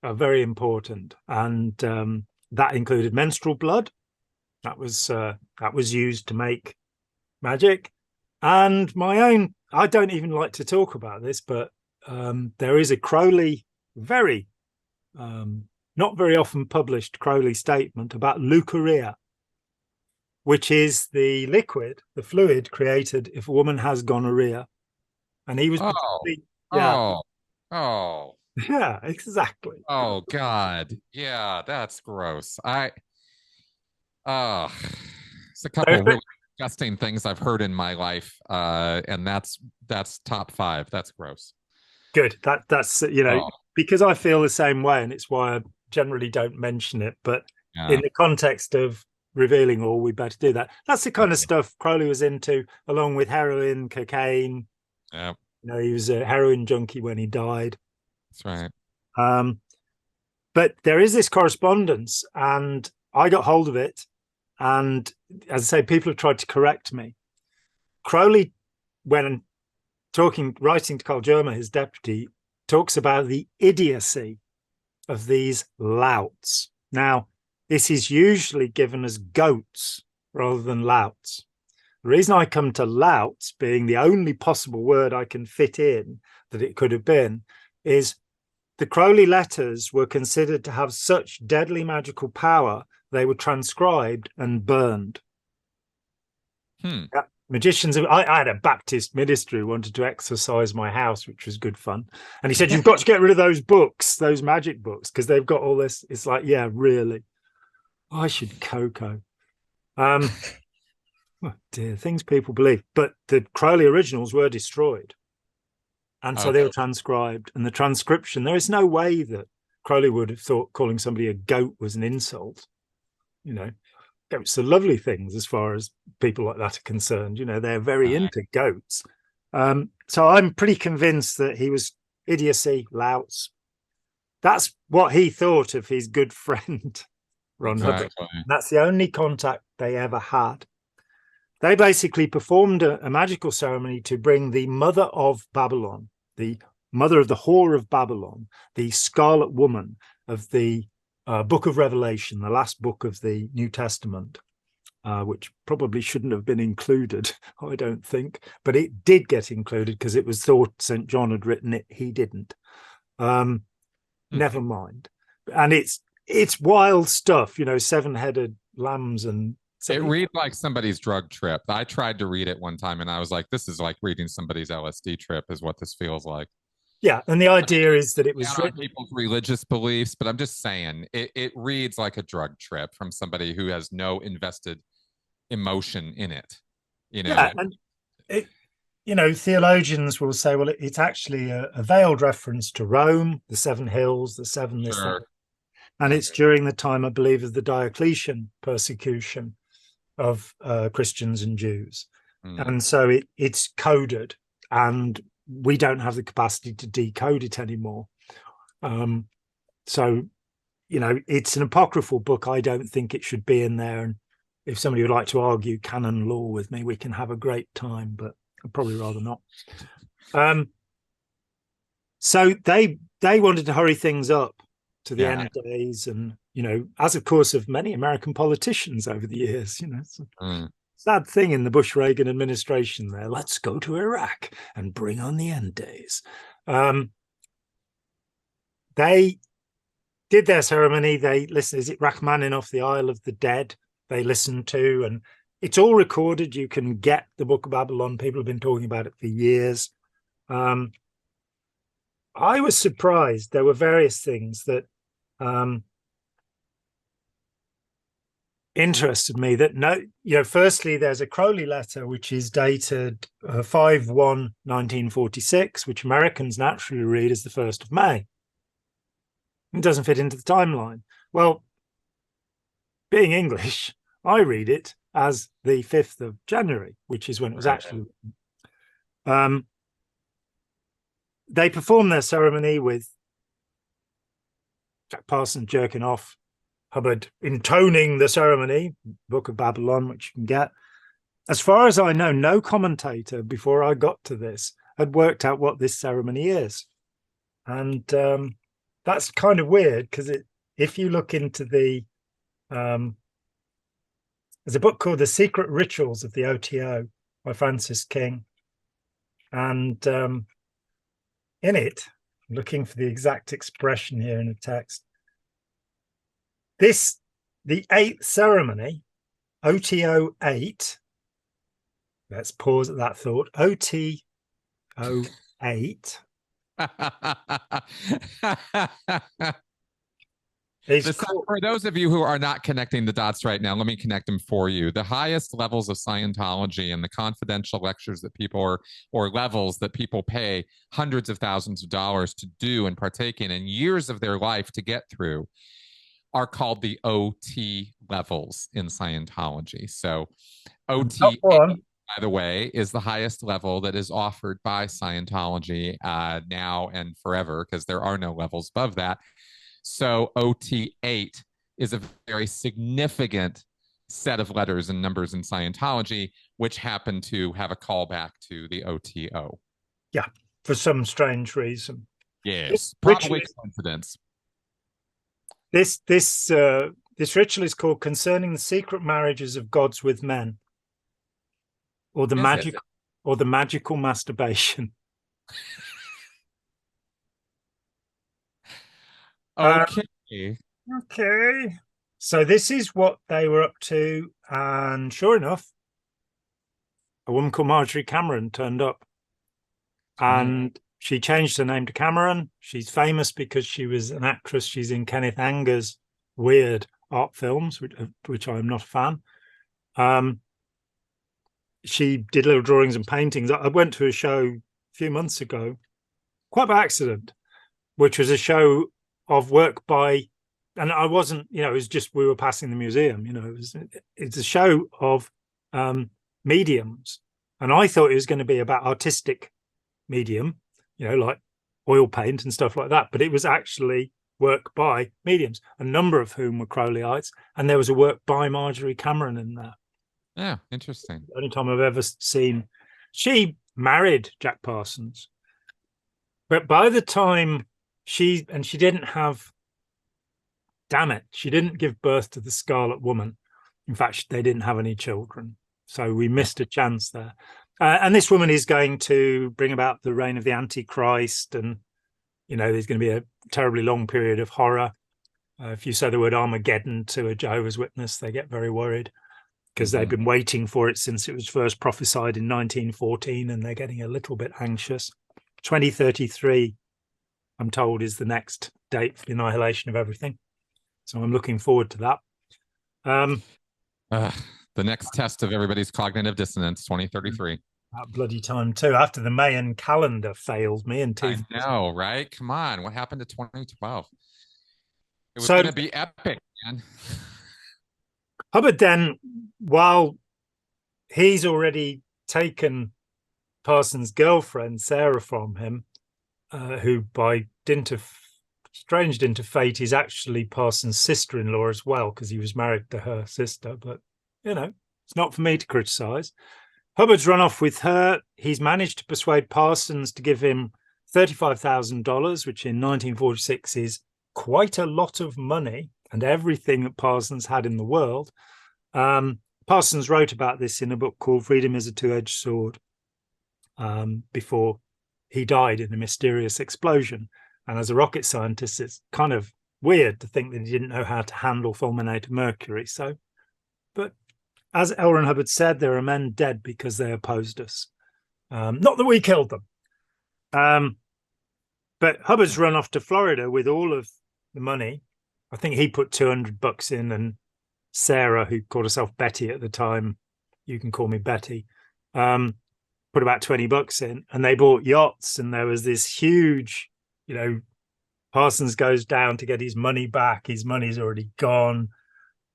are very important, and that included menstrual blood. That was used to make magic. And my own, I don't even like to talk about this, but there is a Crowley, not very often published Crowley statement about leukorrhea, which is the liquid, the fluid created if a woman has gonorrhea. And he was Yeah, exactly. Oh God. Yeah, that's gross. Uh it's a couple really disgusting things I've heard in my life. And that's top five. That's gross. Good. That's Oh, because I feel the same way, and it's why I generally don't mention it. But in yeah. the context of revealing all, we better do that. That's the kind of stuff Crowley was into, along with heroin, cocaine. Yeah, He was a heroin junkie when he died. that's right. But there is this correspondence, and I got hold of it. And as I say, people have tried to correct me. Crowley, when writing to Carl Germer, his deputy, talks about the idiocy of these louts. Now, this is usually given as goats rather than louts. The reason I come to louts being the only possible word I can fit in that it could have been is the Crowley letters were considered to have such deadly magical power, they were transcribed and burned. Yeah, magicians. I had a Baptist minister who wanted to exorcise my house, which was good fun. And he said, "You've got to get rid of those books, those magic books, because they've got all this." It's like, yeah, really. I should cocoa. Oh dear, things people believe. But the Crowley originals were destroyed. And so they were transcribed. And the transcription, there is no way that Crowley would have thought calling somebody a goat was an insult. Goats are lovely things as far as people like that are concerned. They're very into goats. So I'm pretty convinced that he was idiocy, louts. That's what he thought of his good friend, Ron Hubbard. That's the only contact they ever had. They basically performed a magical ceremony to bring the mother of Babylon, the mother of the whore of Babylon, the scarlet woman of the book of Revelation, the last book of the New Testament, which probably shouldn't have been included, I don't think, but it did get included because it was thought St. John had written it. He didn't. Never mind. And it's wild stuff, 7-headed lambs and it reads like somebody's drug trip. I tried to read it one time and I was like, this is like reading somebody's LSD trip is what this feels like. Yeah, and the idea is that it was written on people's religious beliefs, but I'm just saying it reads like a drug trip from somebody who has no invested emotion in it. Yeah, and theologians will say, well, it's actually a veiled reference to Rome, the 7 hills, the 7 this, and it's during the time, I believe, of the Diocletian persecution of Christians and Jews, and so it's coded, and we don't have the capacity to decode it anymore. So, it's an apocryphal book. I don't think it should be in there. And if somebody would like to argue canon law with me, we can have a great time, but I'd probably rather not. So they wanted to hurry things up to the end days, and as of course of many American politicians over the years, sad thing in the Bush-Reagan administration there. Let's go to Iraq and bring on the end days. They did their ceremony. They listened. Is it Rachmaninoff, the Isle of the Dead? They listened to, and it's all recorded. You can get the Book of Babylon. People have been talking about it for years. I was surprised. There were various things that interested me. That firstly, there's a Crowley letter which is dated 5/1/1946, which Americans naturally read as the 1st of May. It doesn't fit into the timeline. Well, being English, I read it as the 5th of January, which is when it was actually written. They performed their ceremony with Jack Parson jerking off, Hubbard intoning the ceremony, Book of Babylon, which you can get. As far as I know, no commentator before I got to this had worked out what this ceremony is. And that's kind of weird, because if you look into there's a book called The Secret Rituals of the OTO by Francis King. And in it, I'm looking for the exact expression here in the text. The 8th ceremony, OTO 8, let's pause at that thought, OTO 8 For those of you who are not connecting the dots right now, let me connect them for you. The highest levels of Scientology and the confidential lectures that people or levels that people pay hundreds of thousands of dollars to do and partake in and years of their life to get through are called the OT levels in Scientology. So OT, by the way, is the highest level that is offered by Scientology now and forever, because there are no levels above that. So OT8 is a very significant set of letters and numbers in Scientology, which happen to have a callback to the OTO. Yeah, for some strange reason. Yes, probably coincidence. This ritual is called "Concerning the Secret Marriages of Gods with Men," or the magical masturbation. Okay. Okay. So this is what they were up to, and sure enough, a woman called Marjorie Cameron turned up, and she changed her name to Cameron. She's famous because she was an actress. She's in Kenneth Anger's weird art films, which I'm not a fan. She did little drawings and paintings. I went to a show a few months ago, quite by accident, which was a show of work by, and I wasn't, it was just, we were passing the museum, it's a show of mediums. And I thought it was going to be about artistic medium, like oil paint and stuff like that. But it was actually work by mediums, a number of whom were Crowleyites. And there was a work by Marjorie Cameron in there. Yeah, interesting. The only time I've ever seen. She married Jack Parsons. But by the time she didn't have, damn it, she didn't give birth to the Scarlet Woman. In fact, they didn't have any children. So we missed a chance there. And this woman is going to bring about the reign of the Antichrist. And, there's going to be a terribly long period of horror. If you say the word Armageddon to a Jehovah's Witness, they get very worried because they've been waiting for it since it was first prophesied in 1914, and they're getting a little bit anxious. 2033, I'm told, is the next date for the annihilation of everything. So I'm looking forward to that. The next test of everybody's cognitive dissonance, 2033. That bloody time too, after the Mayan calendar failed me in I know, right? Come on, what happened to 2012? It was going to be epic, man. Hubbard then, while he's already taken Parsons' girlfriend, Sarah, from him, who by strange dint of fate is actually Parsons' sister-in-law as well, because he was married to her sister. But, it's not for me to criticize. Hubbard's run off with her. He's managed to persuade Parsons to give him $35,000, which in 1946 is quite a lot of money and everything that Parsons had in the world. Parsons wrote about this in a book called Freedom is a Two-Edged Sword before he died in a mysterious explosion. And as a rocket scientist, it's kind of weird to think that he didn't know how to handle fulminator mercury. But as L. Ron Hubbard said, there are men dead because they opposed us. Not that we killed them. But Hubbard's run off to Florida with all of the money. I think he put $200 in, and Sarah, who called herself Betty at the time, you can call me Betty, put about $20 in, and they bought yachts. And there was this huge, Parsons goes down to get his money back. His money's already gone.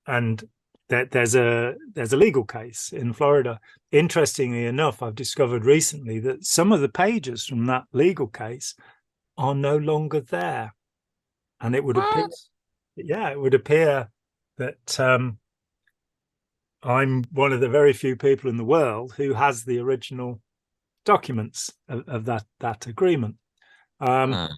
And there's a legal case in Florida. Interestingly enough, I've discovered recently that some of the pages from that legal case are no longer there. And it would appear, that I'm one of the very few people in the world who has the original documents of that agreement. But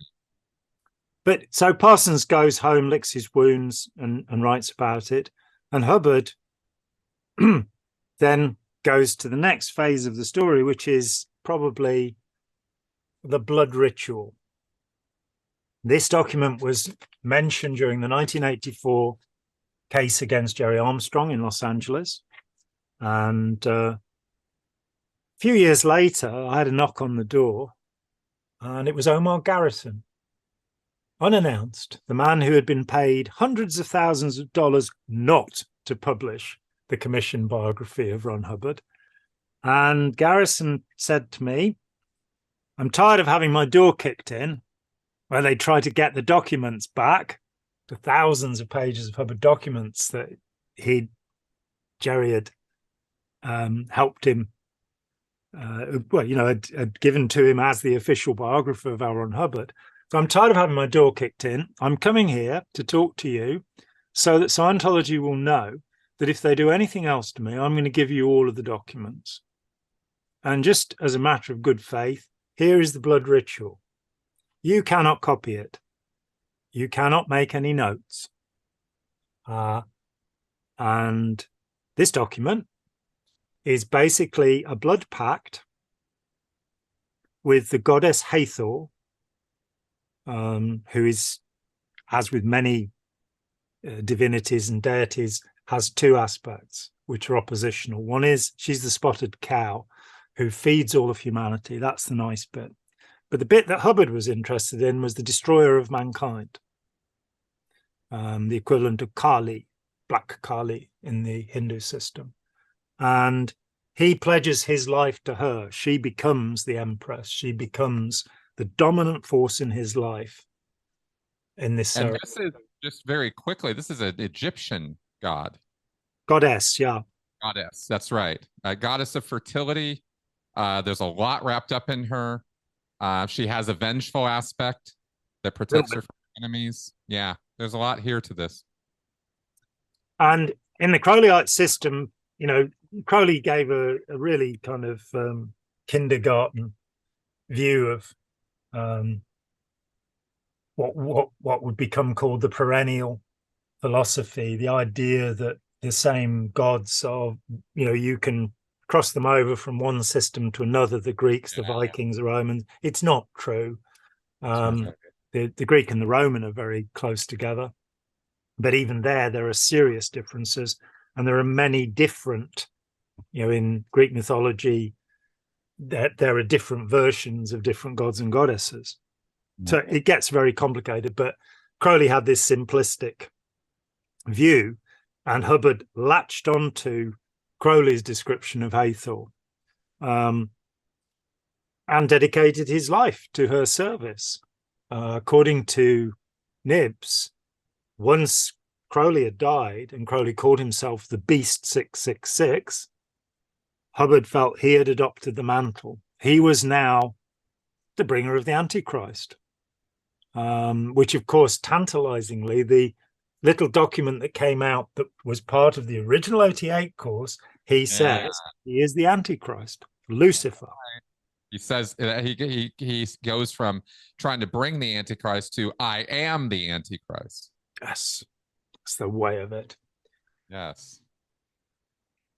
so Parsons goes home, licks his wounds, and writes about it. And Hubbard then goes to the next phase of the story, which is probably the blood ritual. This document was mentioned during the 1984 case against Jerry Armstrong in Los Angeles. And a few years later, I had a knock on the door. and it was Omar Garrison, unannounced, the man who had been paid hundreds of thousands of dollars not to publish the commissioned biography of Ron Hubbard. And Garrison said to me, I'm tired of having my door kicked in, where they try to get the documents back, the thousands of pages of Hubbard documents that Jerry had helped him, had given to him as the official biographer of Ron Hubbard. So I'm tired of having my door kicked in. I'm coming here to talk to you so that Scientology will know that if they do anything else to me, I'm going to give you all of the documents. And just as a matter of good faith, here is the blood ritual. You cannot copy it. You cannot make any notes. And this document is basically a blood pact with the goddess Hathor, who is, as with many divinities and deities, has two aspects which are oppositional. One is she's the spotted cow who feeds all of humanity. That's the nice bit. But the bit that Hubbard was interested in was the destroyer of mankind, the equivalent of Kali, Black Kali in the Hindu system. And he pledges his life to her. She becomes the Empress. She becomes the dominant force in his life in this ceremony. And this is, just very quickly, this is an Egyptian goddess, yeah. Goddess, that's right. A goddess of fertility. There's a lot wrapped up in her. She has a vengeful aspect that protects her from enemies. Yeah, there's a lot here to this. And in the Crowleyite system, Crowley gave a really kind of kindergarten view of what would become called the perennial philosophy, the idea that the same gods are, you can cross them over from one system to another, the Greeks, the Vikings, the Romans. It's not true. The Greek and the Roman are very close together. But even there are serious differences. And there are many different, in Greek mythology, there are different versions of different gods and goddesses. So it gets very complicated. But Crowley had this simplistic view, and Hubbard latched onto Crowley's description of Hathor and dedicated his life to her service. According to Nibs, once Crowley had died and Crowley called himself the Beast 666, Hubbard felt he had adopted the mantle. He was now the bringer of the Antichrist, which, of course, tantalizingly, the little document that came out that was part of the original 88 course, he says he is the Antichrist, Lucifer. He says he goes from trying to bring the Antichrist to I am the Antichrist. Yes, that's the way of it. Yes.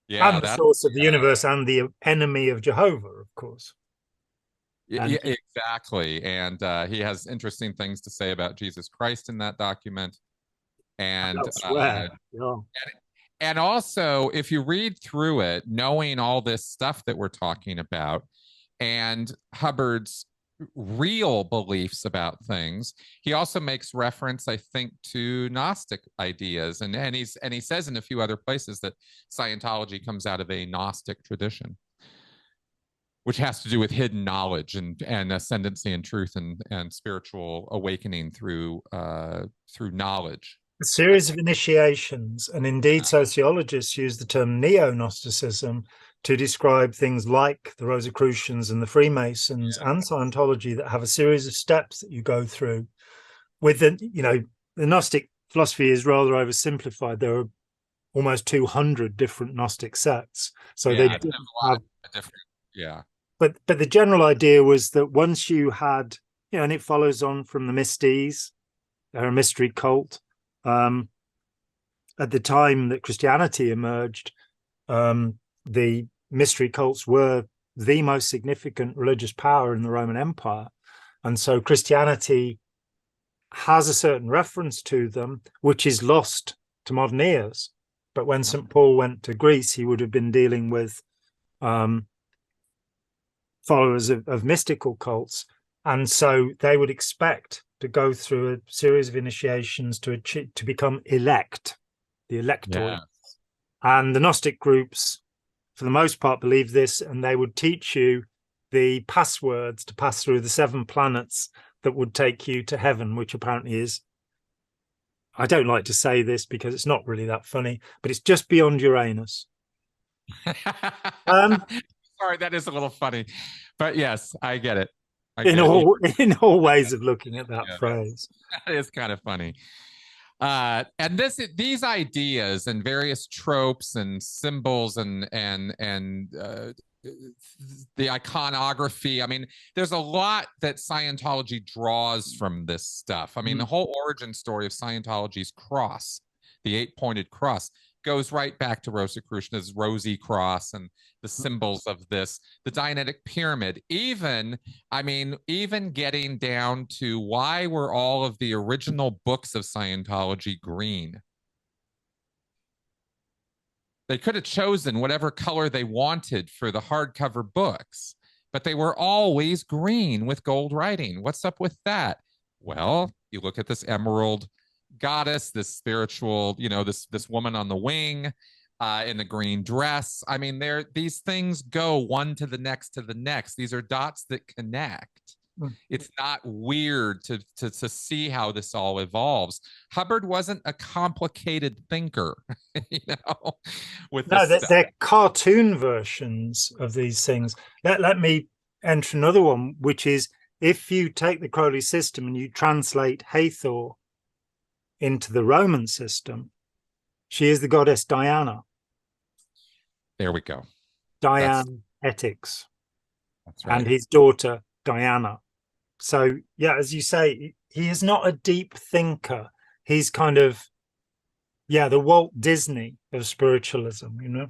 Yeah, and the source of the universe and the enemy of Jehovah, of course. Yeah, exactly. And he has interesting things to say about Jesus Christ in that document. And and also, if you read through it, knowing all this stuff that we're talking about and Hubbard's real beliefs about things, he also makes reference, I think, to Gnostic ideas, and he says in a few other places that Scientology comes out of a Gnostic tradition, which has to do with hidden knowledge and ascendancy and truth and spiritual awakening through knowledge. A series of initiations, and indeed sociologists use the term neo-Gnosticism to describe things like the Rosicrucians and the Freemasons and Scientology that have a series of steps that you go through. With the Gnostic philosophy is rather oversimplified. There are almost 200 different Gnostic sects, so they have different. But the general idea was that once you had, and it follows on from the Mysties, they're a mystery cult. At the time that Christianity emerged, the mystery cults were the most significant religious power in the Roman Empire. And so Christianity has a certain reference to them, which is lost to modern ears. But when St. Paul went to Greece, he would have been dealing with followers of mystical cults. And so they would expect to go through a series of initiations to become elect, the elector. Yeah. And the Gnostic groups, for the most part, believe this, and they would teach you the passwords to pass through the 7 planets that would take you to heaven, which apparently is, I don't like to say this because it's not really that funny, but it's just beyond Uranus. Sorry, that is a little funny, but yes, I get it. In all ways of looking at that phrase. That is kind of funny. And these ideas and various tropes and symbols and the iconography. I mean, there's a lot that Scientology draws from this stuff. I mean, the whole origin story of Scientology's cross, the 8-pointed cross, goes right back to Rosicrucianis's Rosy Cross and the symbols of this, the Dianetic pyramid, even getting down to why were all of the original books of Scientology green? They could have chosen whatever color they wanted for the hardcover books, but they were always green with gold writing. What's up with that? Well, you look at this emerald goddess, this spiritual, this woman on the wing in the green dress. I mean, these things go one to the next to the next. These are dots that connect. It's not weird to see how this all evolves. Hubbard wasn't a complicated thinker, they're cartoon versions of these things. Let me enter another one, which is if you take the Crowley system and you translate Hathor into the Roman system, she is the goddess Diana. There we go. Dianetics. That's right. And his daughter Diana. So yeah, as you say, he is not a deep thinker. He's kind of the Walt Disney of spiritualism,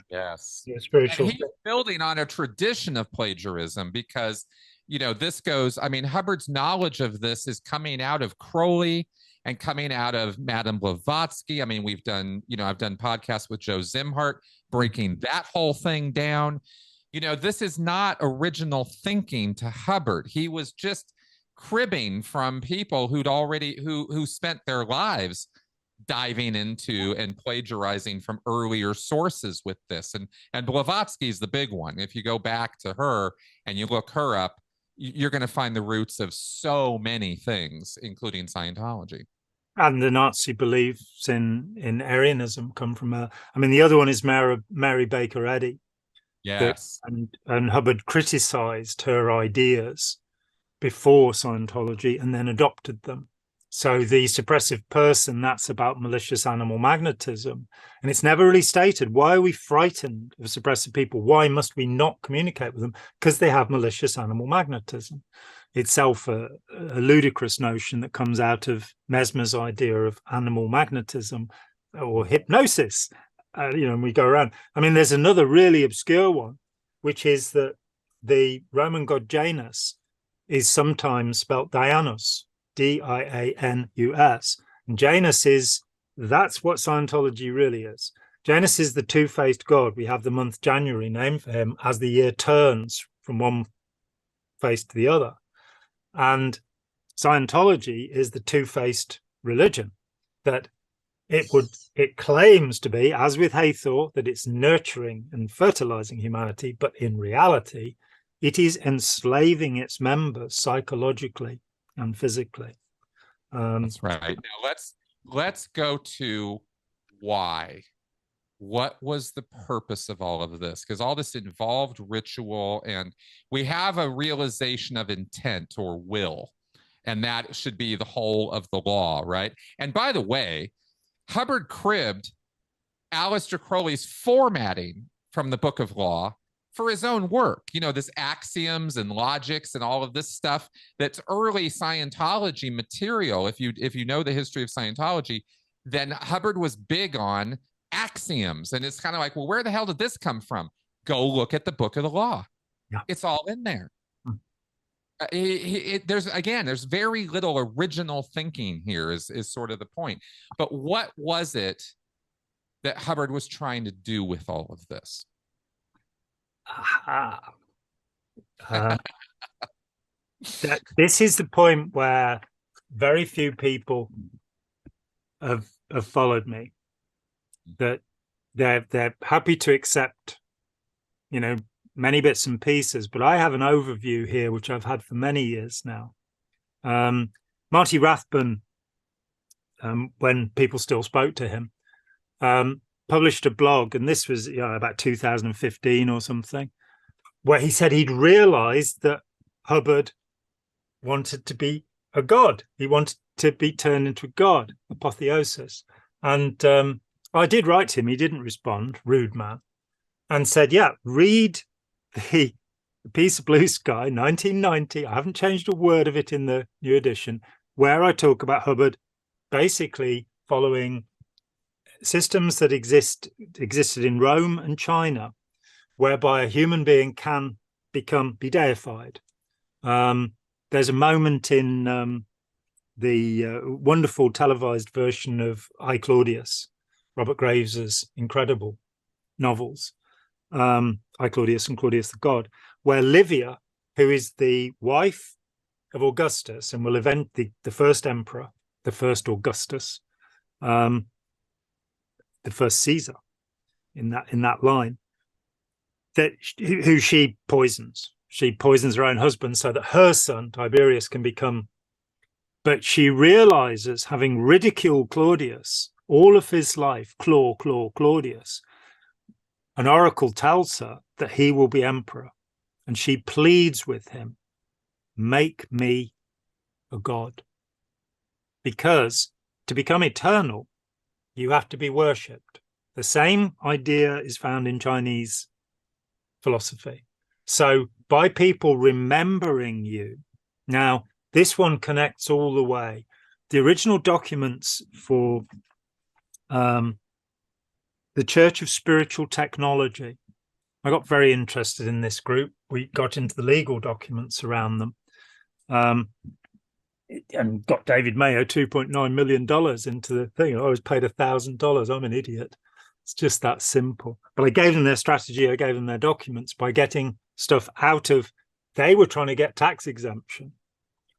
Yes. Spiritual. And he's building on a tradition of plagiarism because this goes, I mean, Hubbard's knowledge of this is coming out of Crowley and coming out of Madame Blavatsky. I mean, we've done, I've done podcasts with Joe Zimhart breaking that whole thing down. This is not original thinking to Hubbard. He was just cribbing from people who spent their lives diving into and plagiarizing from earlier sources with this. And Blavatsky's the big one. If you go back to her and you look her up, you're going to find the roots of so many things, including Scientology. And the Nazi beliefs in Aryanism come from her. I mean, the other one is Mary Baker Eddy. Yes. And Hubbard criticized her ideas before Scientology and then adopted them. So the suppressive person, that's about malicious animal magnetism. And it's never really stated, why are we frightened of suppressive people? Why must we not communicate with them? Because they have malicious animal magnetism. Itself a ludicrous notion that comes out of Mesmer's idea of animal magnetism or hypnosis. And we go around. I mean, there's another really obscure one, which is that the Roman god Janus is sometimes spelt Dianus, Dianus. And Janus that's what Scientology really is. Janus is the two-faced god. We have the month January named for him as the year turns from one face to the other. And Scientology is the two-faced religion that it claims to be, as with Hathor, that it's nurturing and fertilizing humanity, but in reality, it is enslaving its members psychologically and physically. That's right. Now let's go to why. What was the purpose of all of this? Because all this involved ritual, and we have a realization of intent or will, and that should be the whole of the law, right? And by the way, Hubbard cribbed Aleister Crowley's formatting from the Book of Law for his own work. This axioms and logics and all of this stuff that's early Scientology material. If you know the history of Scientology, then Hubbard was big on axioms. And it's kind of like, well, where the hell did this come from? Go look at the Book of the Law. Yeah. It's all in there. There's very little original thinking here is sort of the point. But what was it that Hubbard was trying to do with all of this? this is the point where very few people have followed me, that they're happy to accept, many bits and pieces, but I have an overview here which I've had for many years now. Marty Rathbun, when people still spoke to him, published a blog, and this was about 2015 or something, where he said he'd realized that Hubbard wanted to be a god. He wanted to be turned into a god, apotheosis. And I did write to him. He didn't respond, rude man, and said, read the Piece of Blue Sky, 1990. I haven't changed a word of it in the new edition, where I talk about Hubbard basically following systems that existed in Rome and China, whereby a human being can be deified. There's a moment in the wonderful televised version of I, Claudius, Robert Graves's incredible novels, I, Claudius and Claudius the God, where Livia, who is the wife of Augustus and will event the first emperor, the first Augustus, the first Caesar in that line, who she poisons. She poisons her own husband so that her son, Tiberius, can become... But she realizes, having ridiculed Claudius all of his life, Claudius, an oracle tells her that he will be emperor. And she pleads with him, make me a god. Because to become eternal, you have to be worshipped. The same idea is found in Chinese philosophy. So by people remembering you, now this one connects all the way. The original documents for the Church of Spiritual Technology, I got very interested in this group. We got into the legal documents around them, and got David Mayo $2.9 million into the thing. I was paid $1,000. I'm an idiot. It's just that simple. But I gave them their strategy. I gave them their documents by getting stuff out of... They were trying to get tax exemption.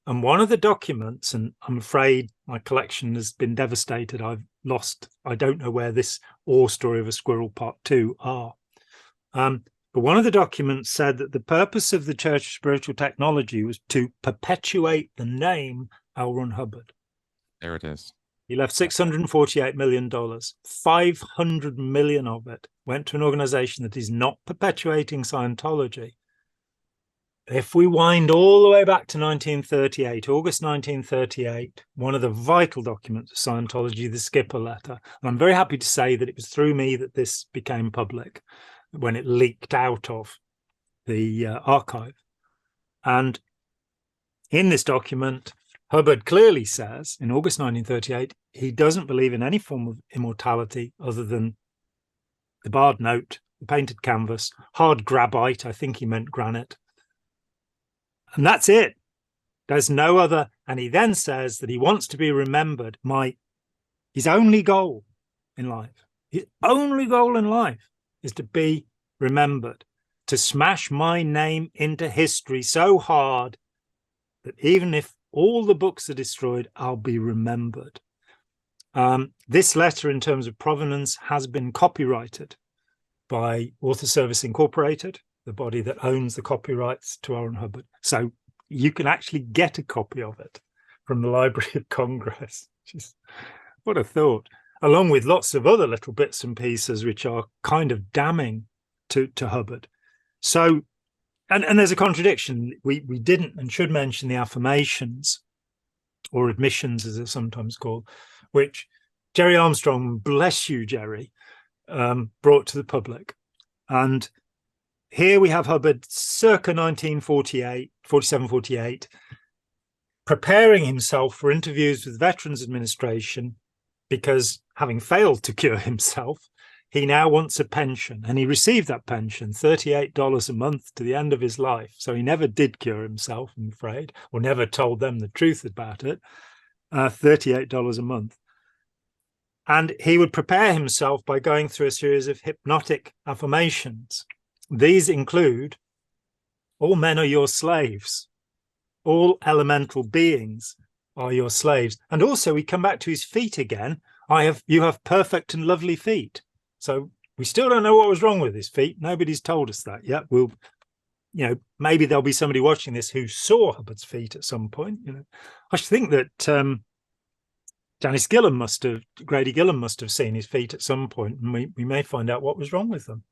And one of the documents, and I'm afraid my collection has been devastated. I've lost... I don't know where this Or Story of a Squirrel Part 2 are. But one of the documents said that the purpose of the Church of Spiritual Technology was to perpetuate the name L. Ron Hubbard. There it is. He left $648 million. 500 million of it went to an organization that is not perpetuating Scientology. If we wind all the way back to 1938, August 1938, one of the vital documents of Scientology, the Skipper Letter, and I'm very happy to say that it was through me that this became public, when it leaked out of the archive. And in this document, Hubbard clearly says, in August 1938, he doesn't believe in any form of immortality other than the barred note, the painted canvas, hard grabite, I think he meant granite. And that's it. There's no other. And he then says that he wants to be remembered. His only goal in life is to be remembered, to smash my name into history so hard that even if all the books are destroyed, I'll be remembered. This letter, in terms of provenance, has been copyrighted by Author Service Incorporated, the body that owns the copyrights to Ron Hubbard. So you can actually get a copy of it from the Library of Congress. Just what a thought. Along with lots of other little bits and pieces which are kind of damning to Hubbard. So, and there's a contradiction. We didn't and should mention the affirmations, or admissions as they're sometimes called, which Jerry Armstrong, bless you, Jerry, brought to the public. And here we have Hubbard circa 1947-48, preparing himself for interviews with the Veterans Administration, because having failed to cure himself, he now wants a pension. And he received that pension, $38 a month, to the end of his life. So he never did cure himself, I'm afraid, or never told them the truth about it. $38 a month. And he would prepare himself by going through a series of hypnotic affirmations. These include, all men are your slaves. all elemental beings are your slaves. And also we come back to his feet again. You have perfect and lovely feet. So we still don't know what was wrong with his feet. Nobody's told us that yet. We'll, maybe there'll be somebody watching this who saw Hubbard's feet at some point. I should think that Grady Gillen must have seen his feet at some point, and we may find out what was wrong with them.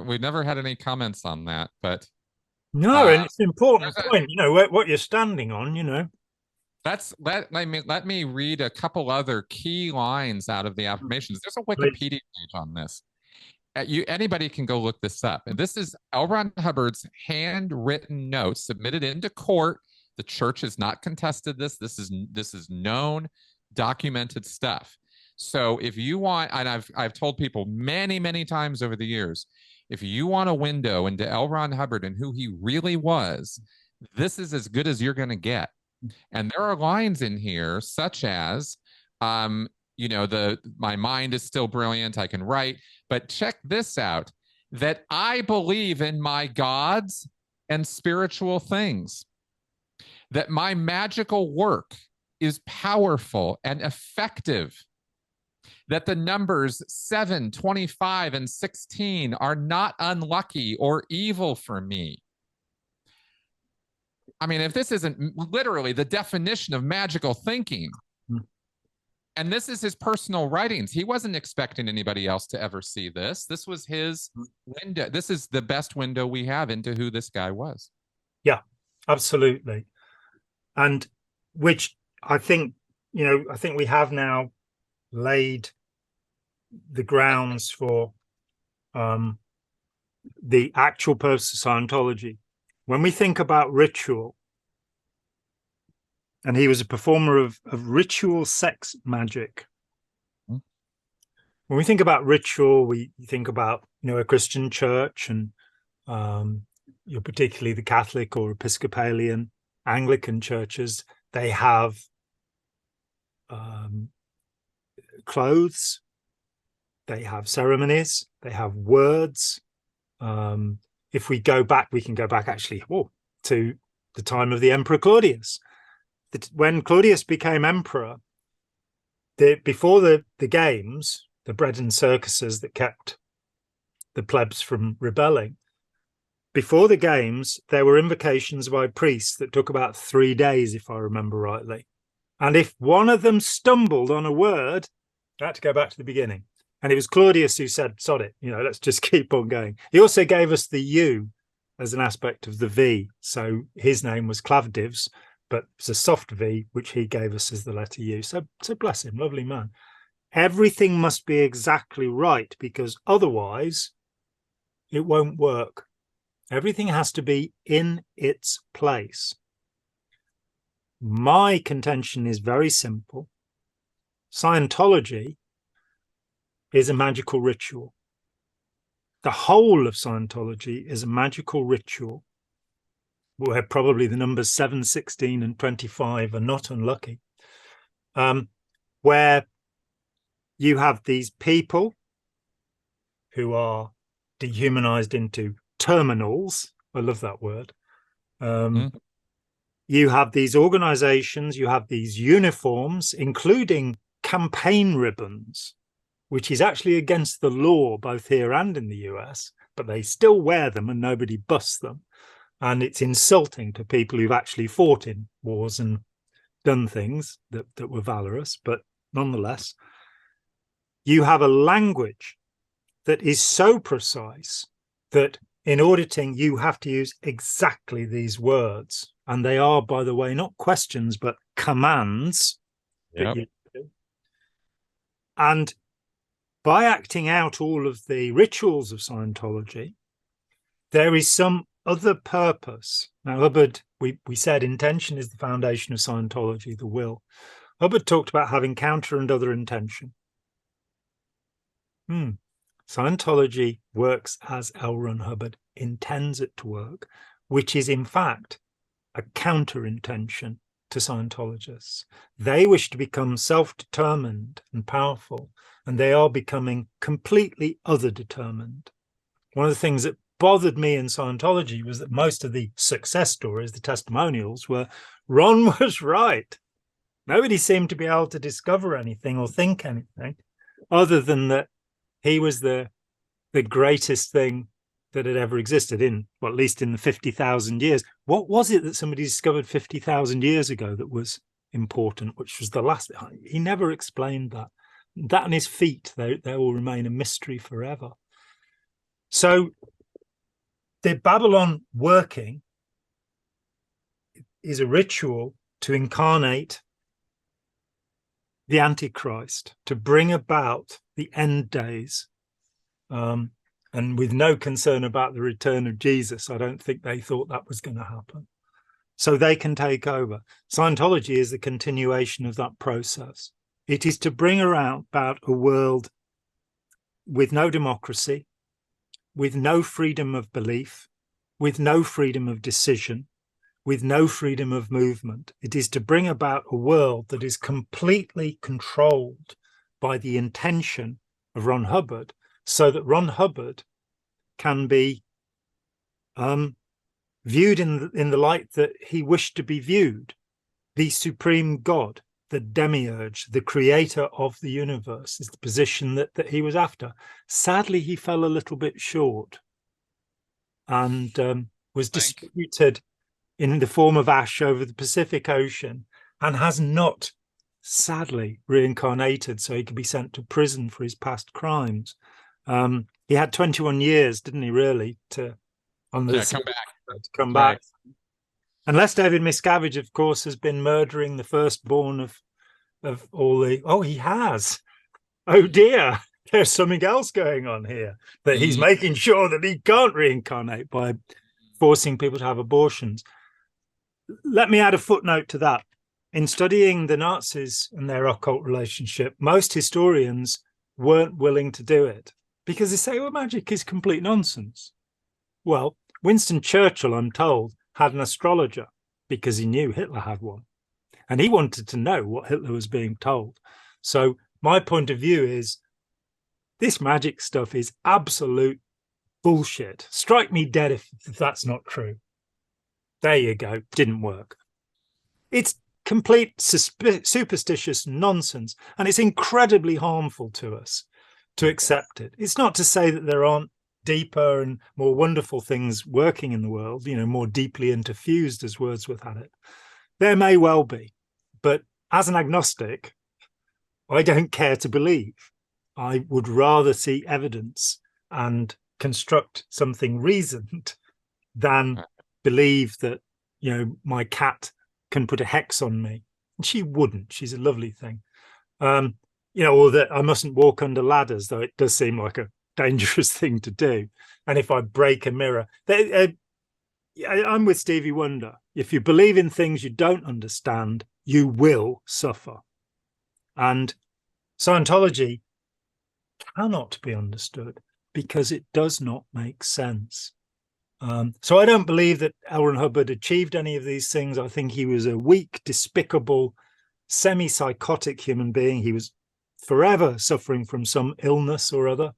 We've never had any comments on that, but no, and it's an important point. What you're standing on. Let me read a couple other key lines out of the affirmations. There's a Wikipedia page on this. Anybody can go look this up. And this is L. Ron Hubbard's handwritten notes submitted into court. The church has not contested this. This is known, documented stuff. So if you want, and I've told people many, many times over the years, if you want a window into L. Ron Hubbard and who he really was, this is as good as you're going to get. And there are lines in here such as, my mind is still brilliant. I can write, but check this out, that I believe in my gods and spiritual things, that my magical work is powerful and effective, that the numbers 7, 25, and 16 are not unlucky or evil for me. I mean, if this isn't literally the definition of magical thinking, and this is his personal writings, he wasn't expecting anybody else to ever see this. This was his window. This is the best window we have into who this guy was. Yeah, absolutely. And which I think we have now laid the grounds for the actual purpose of Scientology. When we think about ritual, and he was a performer of ritual sex magic. When we think about ritual, we think about, a Christian church, and particularly the Catholic or Episcopalian, Anglican churches. They have clothes, they have ceremonies, they have words. If we go back, we can go back actually to the time of the Emperor Claudius. When Claudius became emperor, before the games, the bread and circuses that kept the plebs from rebelling, before the games, there were invocations by priests that took about 3 days, if I remember rightly. And if one of them stumbled on a word, I had to go back to the beginning. And it was Claudius who said, sod it, let's just keep on going. He also gave us the U as an aspect of the V. So his name was Clavdivs, but it's a soft V, which he gave us as the letter U. So bless him, lovely man. Everything must be exactly right, because otherwise it won't work. Everything has to be in its place. My contention is very simple. Scientology is a magical ritual. The whole of Scientology is a magical ritual, where probably the numbers 7, 16, and 25 are not unlucky, where you have these people who are dehumanized into terminals. I love that word. You have these organizations, you have these uniforms, including campaign ribbons, which is actually against the law both here and in the US, but they still wear them and nobody busts them. And it's insulting to people who've actually fought in wars and done things that were valorous. But nonetheless, you have a language that is so precise that in auditing, you have to use exactly these words. And they are, by the way, not questions, but commands. Yep. And by acting out all of the rituals of Scientology, there is some other purpose. Now, Hubbard, we said intention is the foundation of Scientology, the will. Hubbard talked about having counter and other intention. Scientology works as L. Ron Hubbard intends it to work, which is in fact a counter intention to Scientologists. They wish to become self-determined and powerful, and they are becoming completely other-determined. One of the things that bothered me in Scientology was that most of the success stories, the testimonials, were Ron was right. Nobody seemed to be able to discover anything or think anything other than that he was the greatest thing that had ever existed in, well, at least in the 50,000 years. What was it that somebody discovered 50,000 years ago that was important, which was the last? He never explained that. That and his feet, they will remain a mystery forever. So the Babylon working is a ritual to incarnate the Antichrist, to bring about the end days, and with no concern about the return of Jesus. I don't think they thought that was going to happen. So they can take over. Scientology is the continuation of that process. It is to bring about a world with no democracy, with no freedom of belief, with no freedom of decision, with no freedom of movement. It is to bring about a world that is completely controlled by the intention of Ron Hubbard, so that Ron Hubbard can be viewed in the light that he wished to be viewed, the supreme God, the demiurge, the creator of the universe, is the position that he was after. Sadly, he fell a little bit short and was distributed in the form of ash over the Pacific Ocean, and has not, sadly, reincarnated so he could be sent to prison for his past crimes. He had 21 years, didn't he, really, to come back. Unless David Miscavige, of course, has been murdering the firstborn of all the... Oh, he has. Oh, dear. There's something else going on here, that he's making sure that he can't reincarnate by forcing people to have abortions. Let me add a footnote to that. In studying the Nazis and their occult relationship, most historians weren't willing to do it because they say, well, magic is complete nonsense. Well, Winston Churchill, I'm told, had an astrologer because he knew Hitler had one. And he wanted to know what Hitler was being told. So my point of view is this magic stuff is absolute bullshit. Strike me dead if that's not true. There you go. Didn't work. It's complete superstitious nonsense, and it's incredibly harmful to us to accept it. It's not to say that there aren't deeper and more wonderful things working in the world, more deeply interfused, as Wordsworth had it. There may well be, but as an agnostic, I don't care to believe. I would rather see evidence and construct something reasoned than believe that, my cat can put a hex on me. And she wouldn't. She's a lovely thing. Or that I mustn't walk under ladders, though it does seem like a dangerous thing to do. And if I break a mirror, I'm with Stevie Wonder. If you believe in things you don't understand, you will suffer. And Scientology cannot be understood because it does not make sense. So I don't believe that L. Ron Hubbard achieved any of these things. I think he was a weak, despicable, semi-psychotic human being. He was forever suffering from some illness or other.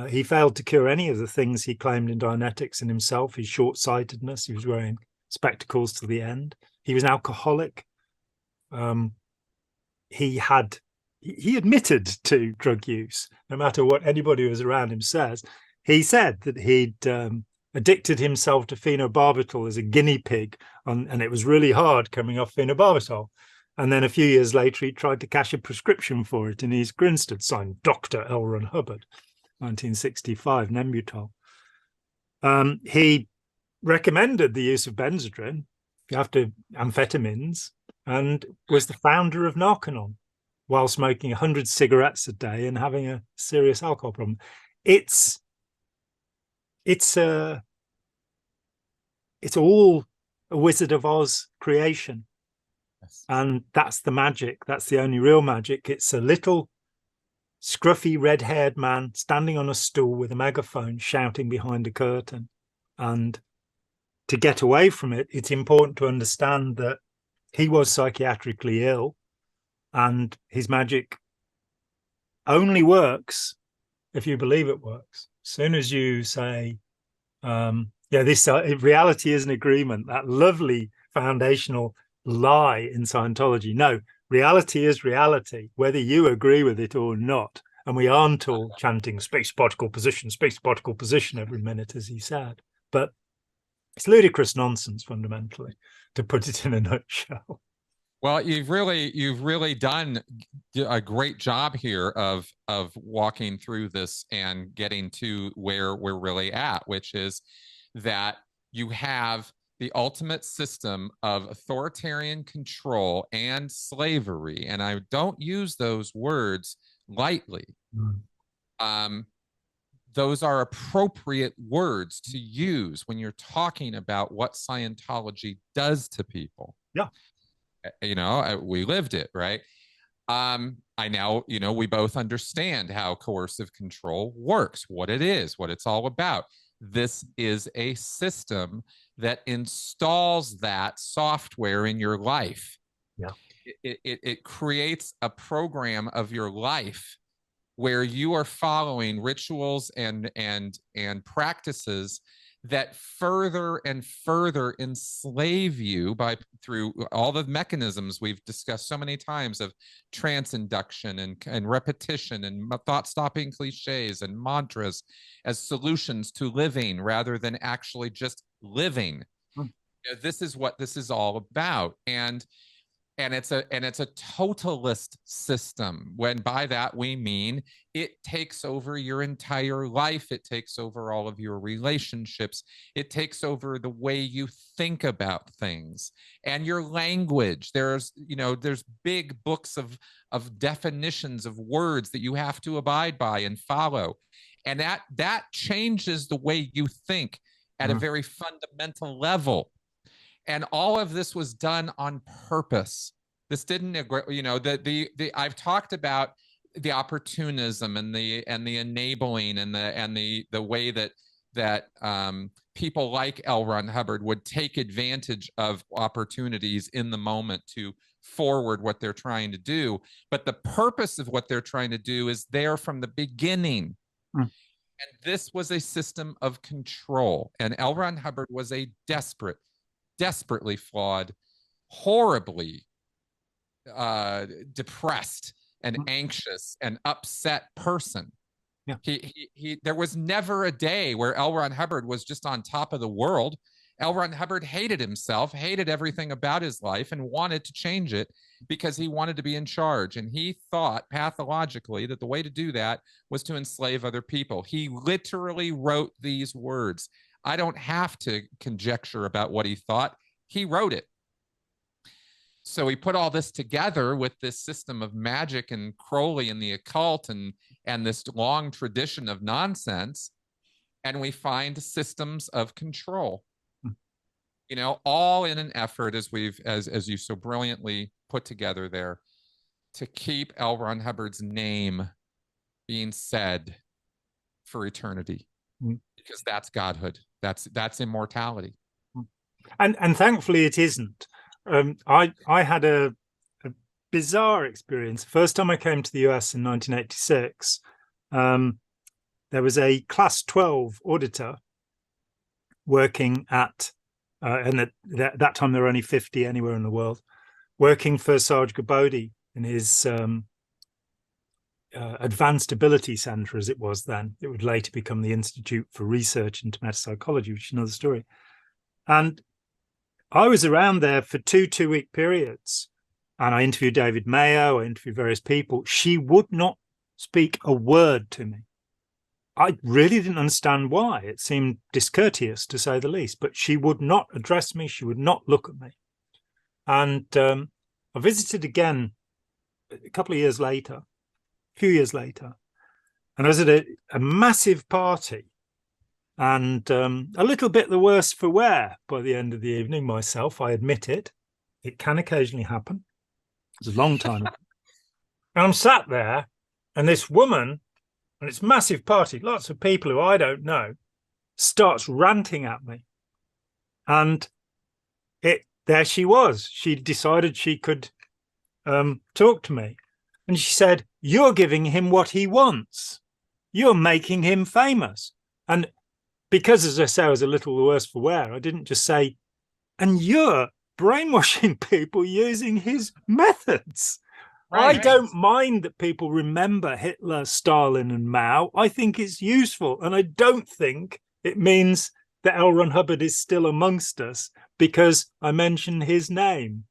He failed to cure any of the things he claimed in Dianetics in himself, his short-sightedness. He was wearing spectacles to the end. He was an alcoholic. He admitted to drug use, no matter what anybody who was around him says. He said that he'd addicted himself to phenobarbital as a guinea pig, and it was really hard coming off phenobarbital. And then a few years later, he tried to cash a prescription for it in East Grinstead, signed Dr. L. Ron Hubbard, 1965, Nembutal. He recommended the use of Benzedrine after amphetamines, and was the founder of Narconon while smoking 100 cigarettes a day and having a serious alcohol problem. It's all a Wizard of Oz creation. Yes. And that's the magic. That's the only real magic. It's a little scruffy red-haired man standing on a stool with a megaphone shouting behind a curtain. And to get away from it, it's important to understand that he was psychiatrically ill, and his magic only works if you believe it works. As soon as you say, This reality is an agreement, that lovely foundational lie in Scientology. No, reality is reality, whether you agree with it or not. And we aren't all chanting space particle position every minute, as he said. But it's ludicrous nonsense, fundamentally, to put it in a nutshell. Well, you've really done a great job here of walking through this and getting to where we're really at, which is that you have the ultimate system of authoritarian control and slavery, and I don't use those words lightly. Those are appropriate words to use when you're talking about what Scientology does to people. Yeah. We lived it, right? I now, we both understand how coercive control works, what it is, what it's all about. This is a system that installs that software in your life. Yeah. It creates a program of your life where you are following rituals and practices that further and further enslave you through all the mechanisms we've discussed so many times of trance induction and repetition and thought-stopping cliches and mantras as solutions to living rather than actually just living. This is what this is all about. And it's a totalist system, when by that we mean it takes over your entire life. It takes over all of your relationships. It takes over the way you think about things and your language. There's big books of definitions of words that you have to abide by and follow. And that changes the way you think at a very fundamental level. And all of this was done on purpose. This didn't, I've talked about the opportunism and the enabling and the way that people like L. Ron Hubbard would take advantage of opportunities in the moment to forward what they're trying to do. But the purpose of what they're trying to do is there from the beginning. And this was a system of control. And L. Ron Hubbard was a desperately flawed, horribly depressed and anxious and upset person. Yeah. There was never a day where L. Ron Hubbard was just on top of the world. L. Ron Hubbard hated himself, hated everything about his life, and wanted to change it because he wanted to be in charge. And he thought pathologically that the way to do that was to enslave other people. He literally wrote these words. I don't have to conjecture about what he thought. He wrote it. So he put all this together with this system of magic and Crowley and the occult and this long tradition of nonsense. And we find systems of control, all in an effort, as you so brilliantly put together there, to keep L. Ron Hubbard's name being said for eternity, because that's godhood. That's immortality. And thankfully it isn't. I had a bizarre experience. First time I came to the US in 1986, there was a class 12 auditor working at, and at that time there were only 50 anywhere in the world, working for Sarge Gabodi in his Advanced Ability Center, as it was then. It would later become the Institute for Research into Metapsychology, which is another story. And I was around there for two-week periods, and I interviewed David Mayo, I interviewed various people. She would not speak a word to me. I really didn't understand why. It seemed discourteous, to say the least, but she would not address me. She would not look at me. And I visited again a few years later, and I was at a massive party, and a little bit the worse for wear by the end of the evening myself. I admit it. It can occasionally happen. It was a long time ago. And I'm sat there, and this woman, and it's a massive party, lots of people who I don't know, starts ranting at me. And there she was. She decided she could talk to me. And she said, "You're giving him what he wants. You're making him famous." And because, as I say, I was a little the worse for wear, I didn't just say, and you're brainwashing people using his methods. Right. I don't mind that people remember Hitler, Stalin, and Mao. I think it's useful. And I don't think it means that Ron Hubbard is still amongst us because I mentioned his name.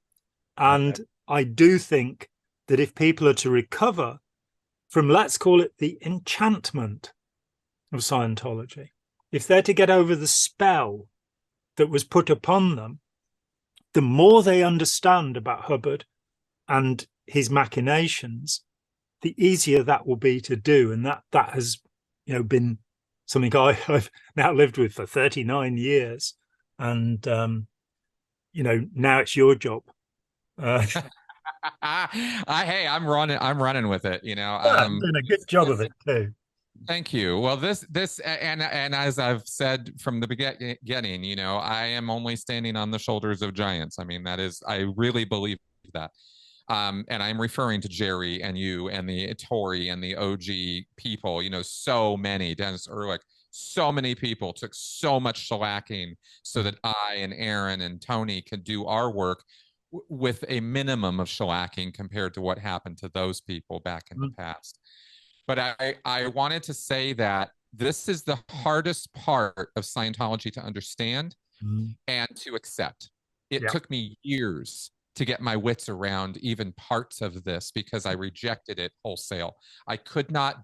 And I do think that if people are to recover from, let's call it, the enchantment of Scientology, if they're to get over the spell that was put upon them, the more they understand about Hubbard and his machinations, the easier that will be to do. And that has, been something I've now lived with for 39 years. And, now it's your job. Hey, I'm running with it, I'm doing a good job of it too. Thank you. Well, this and as I've said from the beginning, I am only standing on the shoulders of giants. I mean, I really believe that. And I'm referring to Jerry and you and the Tori and the OG people, so many, Dennis Ehrlich, so many people took so much shellacking so that I and Aaron and Tony could do our work with a minimum of shellacking compared to what happened to those people back in the past. But I wanted to say that this is the hardest part of Scientology to understand and to accept. It took me years to get my wits around even parts of this because I rejected it wholesale. I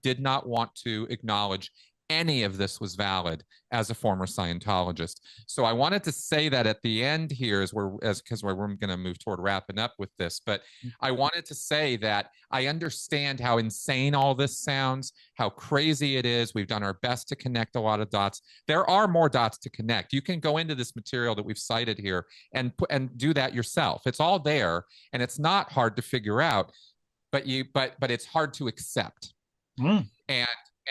did not want to acknowledge any of this was valid as a former Scientologist. So I wanted to say that at the end here because we're going to move toward wrapping up with this, but I wanted to say that I understand how insane all this sounds, how crazy it is. We've done our best to connect a lot of dots. There are more dots to connect. You can go into this material that we've cited here and do that yourself. It's all there and it's not hard to figure out, but it's hard to accept.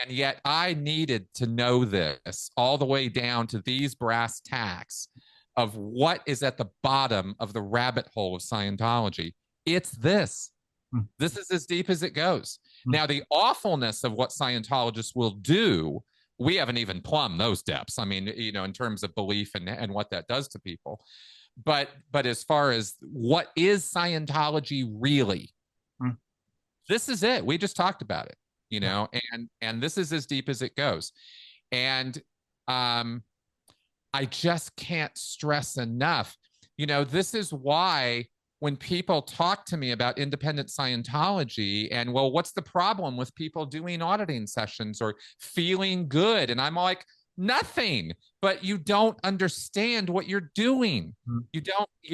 And yet I needed to know this all the way down to these brass tacks of what is at the bottom of the rabbit hole of Scientology. It's this. This is as deep as it goes. Now, the awfulness of what Scientologists will do, we haven't even plumbed those depths. I mean, in terms of belief and what that does to people. But as far as what is Scientology really, this is it. We just talked about it. And this is as deep as it goes. And I just can't stress enough, this is why when people talk to me about independent Scientology and, well, what's the problem with people doing auditing sessions or feeling good? And I'm like, nothing, but you don't understand what you're doing. You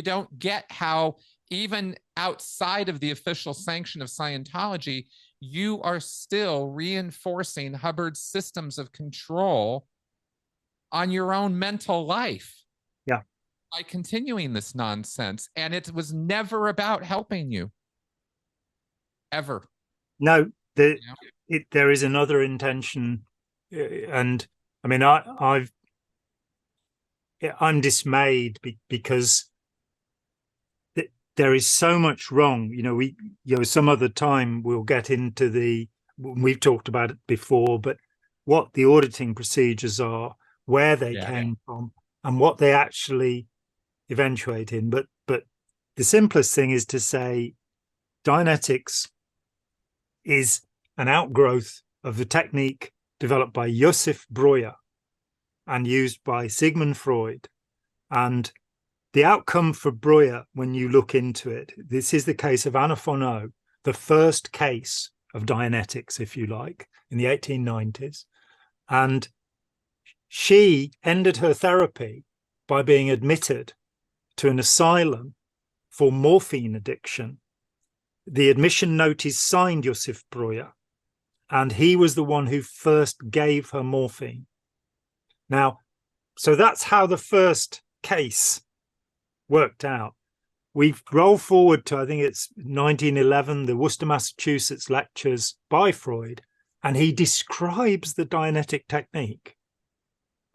don't get how even outside of the official sanction of Scientology, you are still reinforcing Hubbard's systems of control on your own mental life. Yeah. By continuing this nonsense. And it was never about helping you. Ever. No, there is another intention. And I mean, I'm dismayed because there is so much wrong. Some other time we'll get into we've talked about it before, but what the auditing procedures are, where they came from, and what they actually eventuate in. But the simplest thing is to say Dianetics is an outgrowth of the technique developed by Josef Breuer and used by Sigmund Freud. And the outcome for Breuer, when you look into it, this is the case of Anna von O, the first case of Dianetics, if you like, in the 1890s. And she ended her therapy by being admitted to an asylum for morphine addiction. The admission note is signed Josef Breuer, and he was the one who first gave her morphine. Now, so that's how the first case worked out. We roll forward to, I think it's 1911, the Worcester, Massachusetts lectures by Freud, and he describes the Dianetic technique.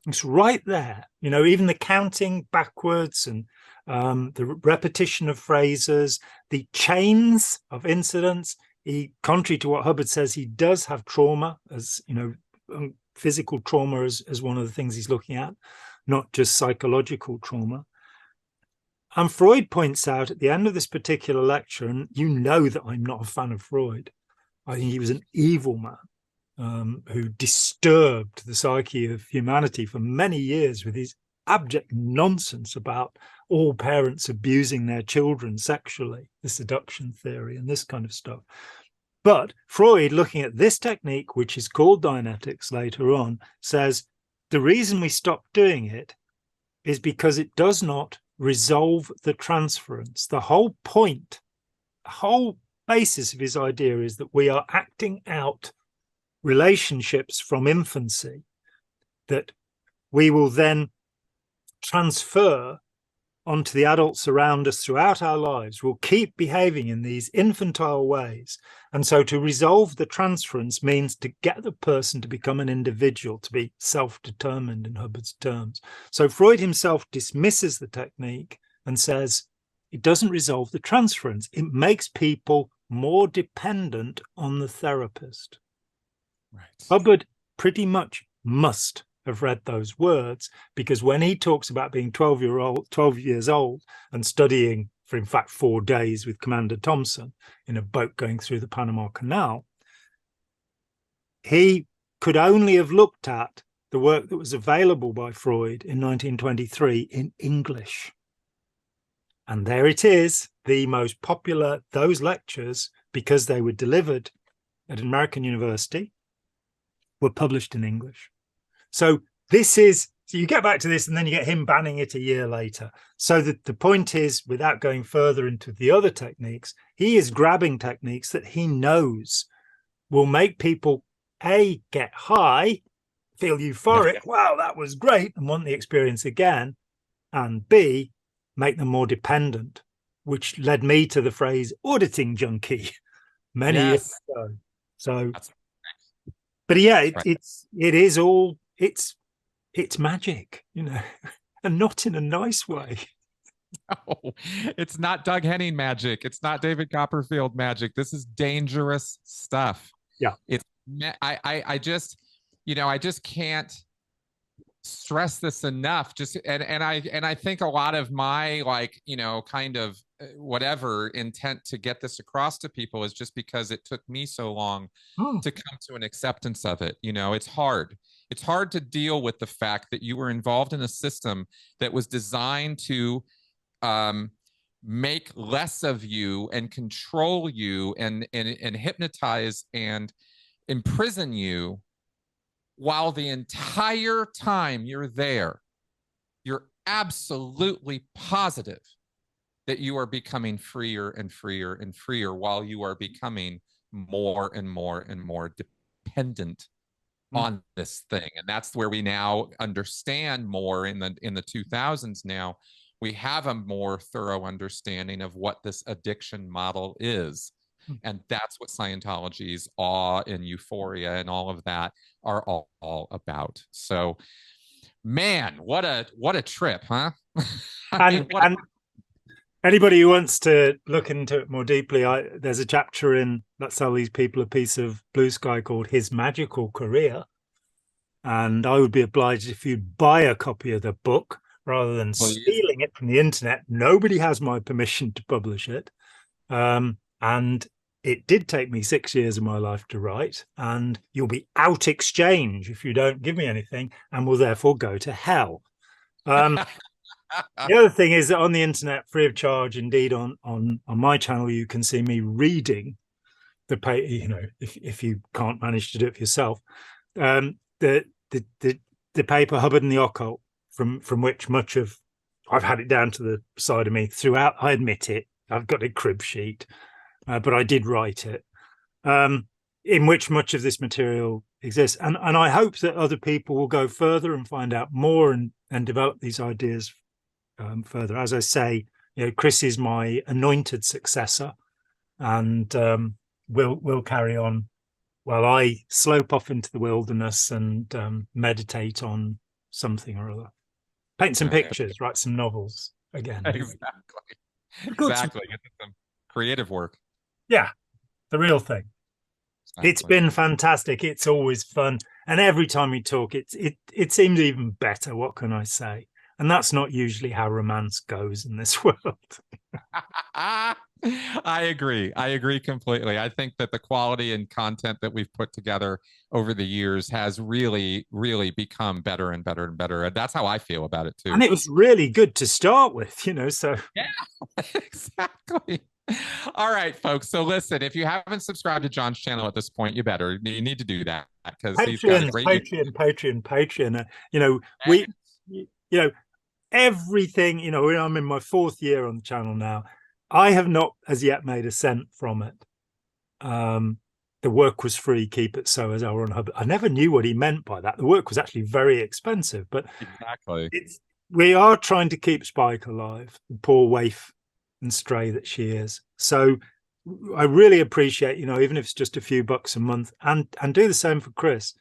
It's right there, even the counting backwards and the repetition of phrases, the chains of incidents. Contrary to what Hubbard says, he does have trauma, as physical trauma as one of the things he's looking at, not just psychological trauma. And Freud points out at the end of this particular lecture, and you know that I'm not a fan of Freud. I think he was an evil man who disturbed the psyche of humanity for many years with his abject nonsense about all parents abusing their children sexually, the seduction theory and this kind of stuff. But Freud, looking at this technique, which is called Dianetics later on, says the reason we stop doing it is because it does not resolve the transference. The whole point, the whole basis of his idea is that we are acting out relationships from infancy that we will then transfer onto the adults around us throughout our lives. We'll keep behaving in these infantile ways. And so to resolve the transference means to get the person to become an individual, to be self-determined in Hubbard's terms. So Freud himself dismisses the technique and says it doesn't resolve the transference. It makes people more dependent on the therapist. Right. Hubbard pretty much must have read those words, because when he talks about being 12 years old and studying for, in fact, 4 days with Commander Thompson in a boat going through the Panama Canal, he could only have looked at the work that was available by Freud in 1923 in English. And there it is, the most popular, those lectures, because they were delivered at an American university, were published in English. So you get back to this and then you get him banning it a year later. So that the point is, without going further into the other techniques, he is grabbing techniques that he knows will make people, A, get high, feel euphoric, wow, that was great, and want the experience again, and B, make them more dependent, which led me to the phrase auditing junkie many years ago. So, but yeah, it's magic, and not in a nice way. No, it's not Doug Henning magic. It's not David Copperfield magic. This is dangerous stuff. Yeah. I just can't stress this enough. And I think a lot of my kind of whatever intent to get this across to people is just because it took me so long to come to an acceptance of it. It's hard. It's hard to deal with the fact that you were involved in a system that was designed to make less of you and control you and hypnotize and imprison you, while the entire time you're there, you're absolutely positive that you are becoming freer and freer and freer, while you are becoming more and more and more dependent on this thing. And that's where we now understand more in the 2000s. Now we have a more thorough understanding of what this addiction model is. And that's what Scientology's awe and euphoria and all of that are all about. So, man, what a trip, huh? And anybody who wants to look into it more deeply, there's a chapter in Let's Sell These People a Piece of Blue Sky called His Magical Career. And I would be obliged if you'd buy a copy of the book rather than stealing it from the internet. Nobody has my permission to publish it. And it did take me 6 years of my life to write, and you'll be out exchange if you don't give me anything, and will therefore go to hell. The other thing is that on the internet, free of charge, indeed on my channel, you can see me reading the paper. If you can't manage to do it for yourself, the paper Hubbard and the Occult, from which much of I've had it down to the side of me throughout. I admit it. I've got a crib sheet. But I did write it, in which much of this material exists. And I hope that other people will go further and find out more and develop these ideas further. As I say, Chris is my anointed successor, and we'll carry on while I slope off into the wilderness and meditate on something or other. Paint some pictures, write some novels again. Exactly. Some creative work. Yeah, the real thing. It's been fantastic. It's always fun. And every time we talk, it seems even better. What can I say? And that's not usually how romance goes in this world. I agree. I agree completely. I think that the quality and content that we've put together over the years has really, really become better and better and better. And that's how I feel about it too. And it was really good to start with, so. Yeah, exactly. All right, folks. So listen, if you haven't subscribed to John's channel at this point, you need to do that because he's got a great Patreon. Everything, I'm in my 4th year on the channel now. I have not as yet made a cent from it. The work was free, keep it so, as Ron Hubbard. I never knew what he meant by that. The work was actually very expensive, but exactly. We are trying to keep Spike alive, the poor waif and stray that she is. So I really appreciate, even if it's just a few bucks a month, and do the same for Chris.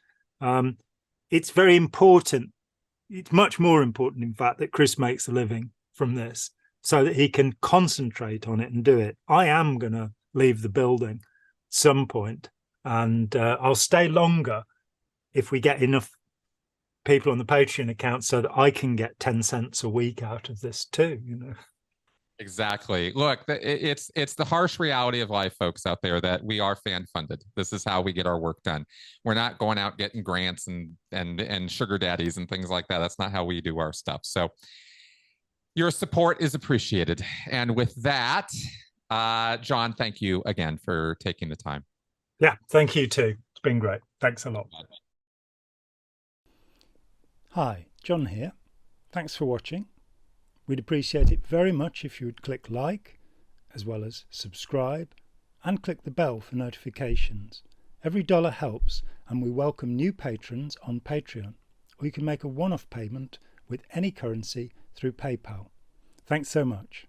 It's very important. It's much more important, in fact, that Chris makes a living from this so that he can concentrate on it and do it. I am going to leave the building at some point, and I'll stay longer if we get enough people on the Patreon account so that I can get 10 cents a week out of this too, Exactly. Look, it's the harsh reality of life, folks out there, that we are fan funded. This is how we get our work done. We're not going out getting grants and sugar daddies and things like that. That's not how we do our stuff. So your support is appreciated. And with that, John, thank you again for taking the time. Yeah, thank you too. It's been great. Thanks a lot. Hi, John here. Thanks for watching. We'd appreciate it very much if you would click like, as well as subscribe, and click the bell for notifications. Every dollar helps, and we welcome new patrons on Patreon, or you can make a one-off payment with any currency through PayPal. Thanks so much.